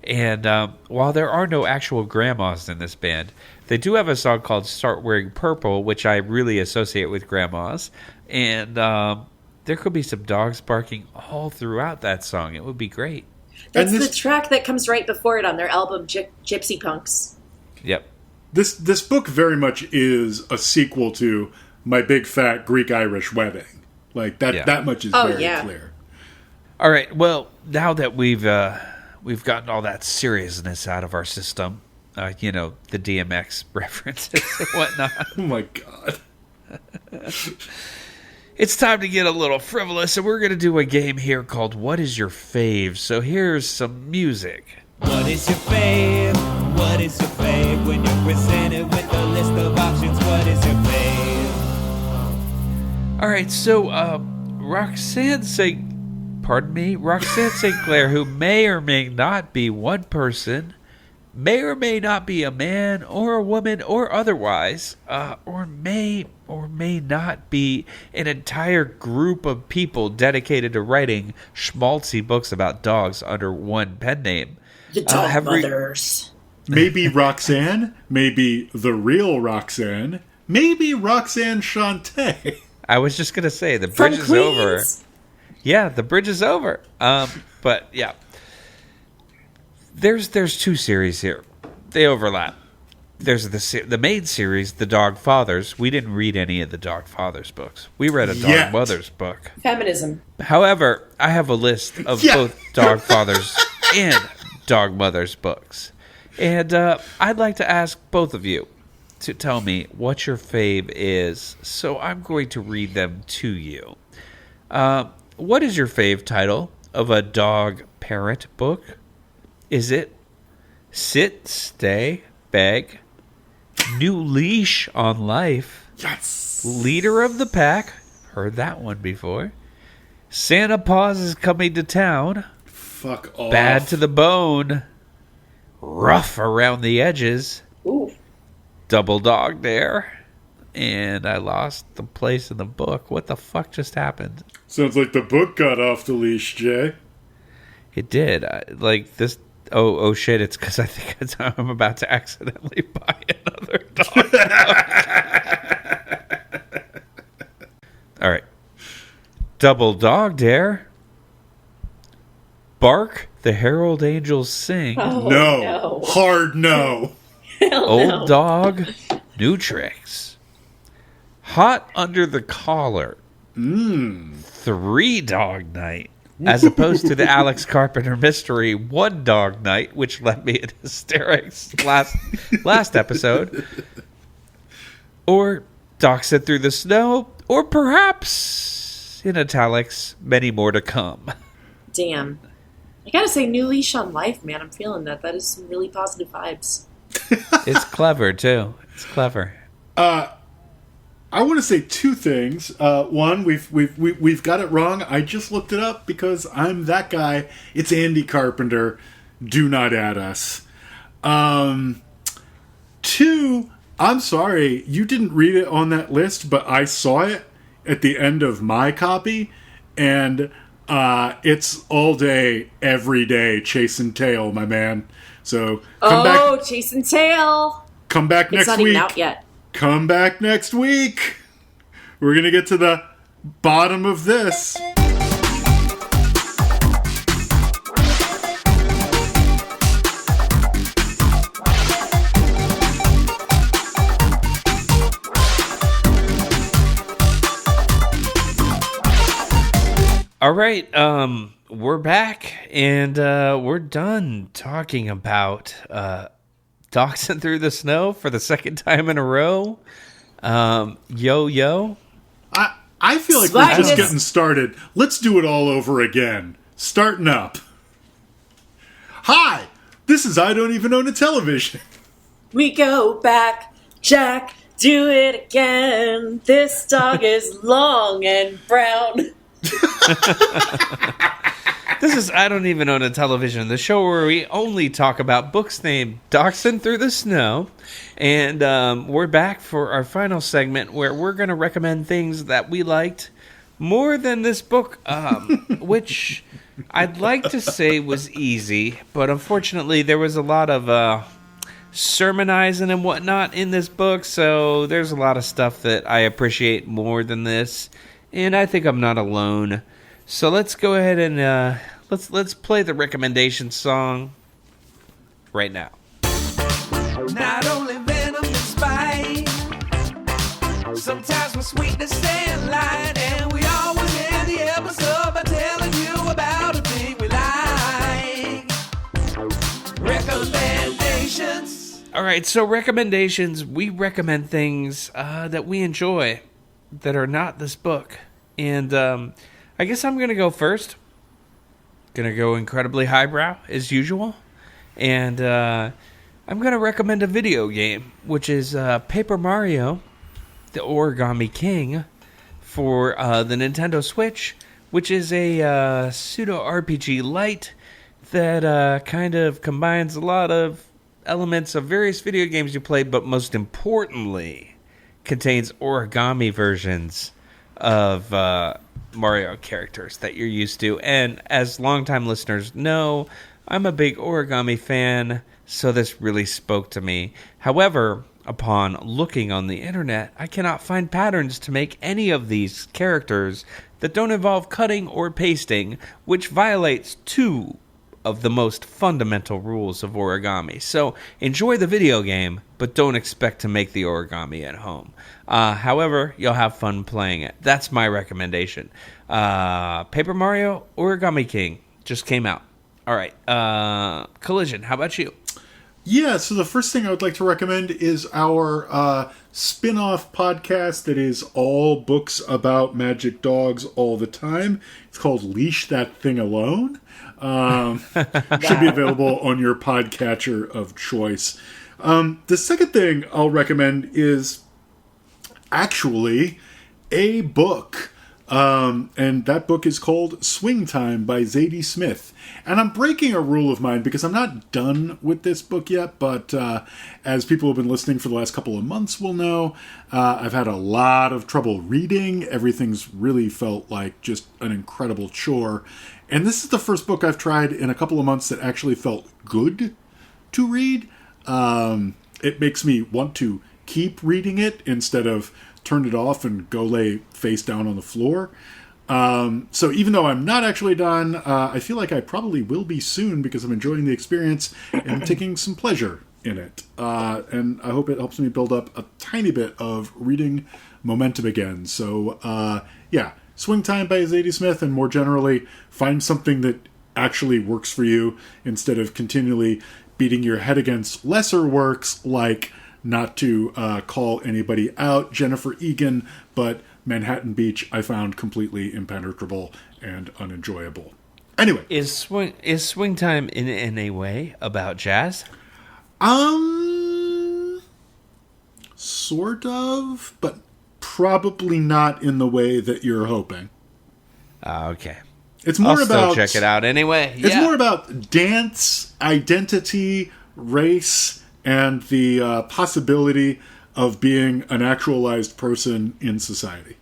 And while there are no actual grandmas in this band, they do have a song called Start Wearing Purple, which I really associate with grandmas. And there could be some dogs barking all throughout that song. It would be great. That's the track that comes right before it on their album Gypsy Punks. Yep. This book very much is a sequel to My Big Fat Greek-Irish Wedding. Like, that much is very clear. All right, well, now that we've gotten all that seriousness out of our system, the DMX references and whatnot. Oh, my God. It's time to get a little frivolous, and we're going to do a game here called What Is Your Fave? So here's some music. What is your fave? What is your fave? When you're presented with a list of options, what is your fave? All right, so Roxanne St. Clair, who may or may not be one person, may or may not be a man or a woman or otherwise, or may not be an entire group of people dedicated to writing schmaltzy books about dogs under one pen name. The Dogmothers. Maybe Roxanne, maybe the real Roxanne, maybe Roxanne Shante. I was just going to say, the bridge is over. Yeah, the bridge is over. But, yeah. There's two series here. They overlap. There's the main series, The Dogfathers. We didn't read any of the Dogfathers books. We read a Dogmothers book. Feminism. However, I have a list of both Dogfathers and Dogmothers books. And I'd like to ask both of you to tell me what your fave is. So I'm going to read them to you. What is your fave title of a dog parent book? Is it Sit, Stay, Beg, New Leash on Life, Yes, Leader of the Pack, heard that one before, Santa Paws is Coming to Town, fuck off, Bad to the Bone, Rough Around the Edges, Ooh. Double Dog Dare, and I lost the place in the book. What the fuck just happened? Sounds like the book got off the leash, Jay. It did. Like this. Oh shit! It's because I think I'm about to accidentally buy another dog. All right. Double Dog Dare. Bark, the Herald Angels Sing. Oh, No. Hard no. Hell Old no. Dog, New Tricks. Hot Under the Collar. 3 Dog Night. As opposed to the Alex Carpenter mystery, 1 Dog Night, which left me in hysterics last episode. Or Dachshund Through the Snow. Or perhaps, in italics, many more to come. Damn. I gotta say, New Leash on Life, man. I'm feeling that. That is some really positive vibes. It's clever, too. It's clever. I want to say 2 things. One, we've got it wrong. I just looked it up because I'm that guy. It's Andy Carpenter. Do not add us. 2, I'm sorry, you didn't read it on that list, but I saw it at the end of my copy, and it's all day, every day, chasing tail, my man. So come back. Chasing tail. Come back next week. It's not even out yet. Come back next week. We're gonna get to the bottom of this. All right, we're back, and we're done talking about Dachshund Through the Snow for the second time in a row. Yo. I feel like we're just getting started. Let's do it all over again. Starting up. Hi, this is I Don't Even Own a Television. We go back, Jack, do it again. This dog is long and brown. This is I Don't Even Own a Television, the show where we only talk about books named Dachshund Through the Snow. And we're back for our final segment where we're going to recommend things that we liked more than this book, which I'd like to say was easy, but unfortunately there was a lot of sermonizing and whatnot in this book, so there's a lot of stuff that I appreciate more than this, and I think I'm not alone. So let's go ahead and let's play the recommendation song right now. Not only venom and spite, sometimes with sweetness and light, and we always end the episode by telling you about a thing we like. Recommendations. All right, so recommendations. We recommend things that we enjoy that are not this book, and I guess I'm gonna go first. Gonna go incredibly highbrow as usual, and I'm going to recommend a video game, which is Paper Mario, the Origami King, for the Nintendo Switch, which is a pseudo-RPG light that kind of combines a lot of elements of various video games you play, but most importantly, contains origami versions of Mario characters that you're used to. And as longtime listeners know, I'm a big origami fan, so this really spoke to me. However, upon looking on the internet, I cannot find patterns to make any of these characters that don't involve cutting or pasting, which violates two of the most fundamental rules of origami. So enjoy the video game, but don't expect to make the origami at home. However, you'll have fun playing it. That's my recommendation. Paper Mario Origami King just came out. All right. Collision, how about you? Yeah, so the first thing I would like to recommend is our spin-off podcast that is all books about magic dogs all the time. It's called Leash That Thing Alone. Should be available on your podcatcher of choice. The second thing I'll recommend is actually a book. And that book is called Swing Time by Zadie Smith. And I'm breaking a rule of mine because I'm not done with this book yet, but as people who have been listening for the last couple of months will know, I've had a lot of trouble reading. Everything's really felt like just an incredible chore. And this is the first book I've tried in a couple of months that actually felt good to read. It makes me want to keep reading it instead of turn it off and go lay face down on the floor. So even though I'm not actually done, I feel like I probably will be soon because I'm enjoying the experience and taking some pleasure in it. And I hope it helps me build up a tiny bit of reading momentum again. So yeah, Swing Time by Zadie Smith, and more generally, find something that actually works for you instead of continually beating your head against lesser works like Not to call anybody out, Jennifer Egan, but Manhattan Beach I found completely impenetrable and unenjoyable. Anyway. Is Swing Time in any way about jazz? Sort of, but probably not in the way that you're hoping. Okay. It's more I'll about... still check it out anyway. It's more about dance, identity, race, and the possibility of being an actualized person in society.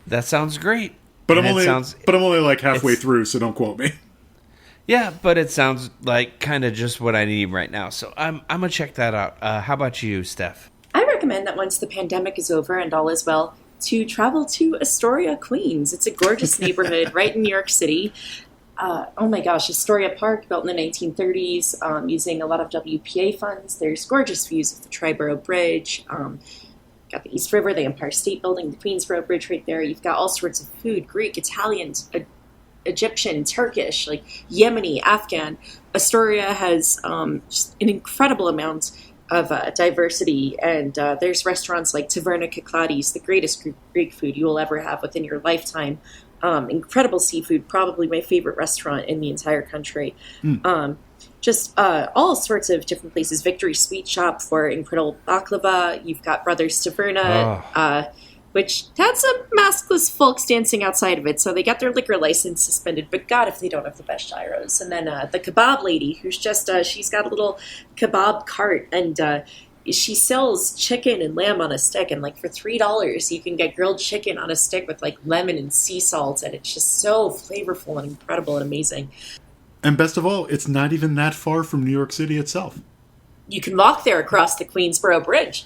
That sounds great. But I'm only like halfway through, so don't quote me. Yeah, but it sounds like kind of just what I need right now. So I'm gonna check that out. How about you, Steph? I recommend that once the pandemic is over and all is well, to travel to Astoria, Queens. It's a gorgeous neighborhood right in New York City. Oh my gosh, Astoria Park, built in the 1930s, using a lot of WPA funds. There's gorgeous views of the Triborough Bridge. Got the East River, the Empire State Building, the Queensboro Bridge right there. You've got all sorts of food, Greek, Italian, Egyptian, Turkish, like Yemeni, Afghan. Astoria has just an incredible amount of diversity, and there's restaurants like Taverna Kyklades, the greatest Greek food you will ever have within your lifetime. Incredible seafood, probably my favorite restaurant in the entire country. Just all sorts of different places. Victory Sweet Shop for incredible baklava. You've got Brothers Taverna, which had some maskless folks dancing outside of it, so they got their liquor license suspended. But God, if they don't have the best gyros. And then the kebab lady, who's just, she's got a little kebab cart, and she sells chicken and lamb on a stick. And like for $3, you can get grilled chicken on a stick with like lemon and sea salt, and it's just so flavorful and incredible and amazing. And best of all, it's not even that far from New York City itself. You can walk there across the Queensboro Bridge.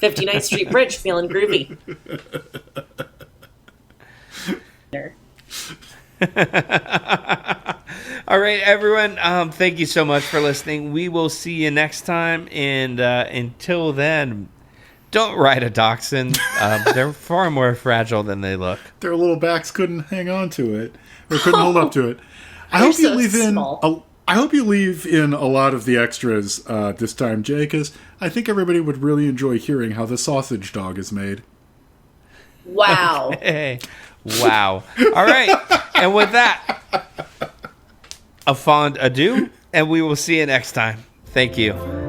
59th Street Bridge, feeling groovy. All right, everyone. Thank you so much for listening. We will see you next time. And until then, don't ride a dachshund. They're far more fragile than they look. Their little backs couldn't hang on to it, or couldn't hold up to it. I hope you leave in a lot of the extras this time, Jay, because I think everybody would really enjoy hearing how the sausage dog is made. Wow. Okay. Wow. All right. And with that, a fond adieu, and we will see you next time. Thank you.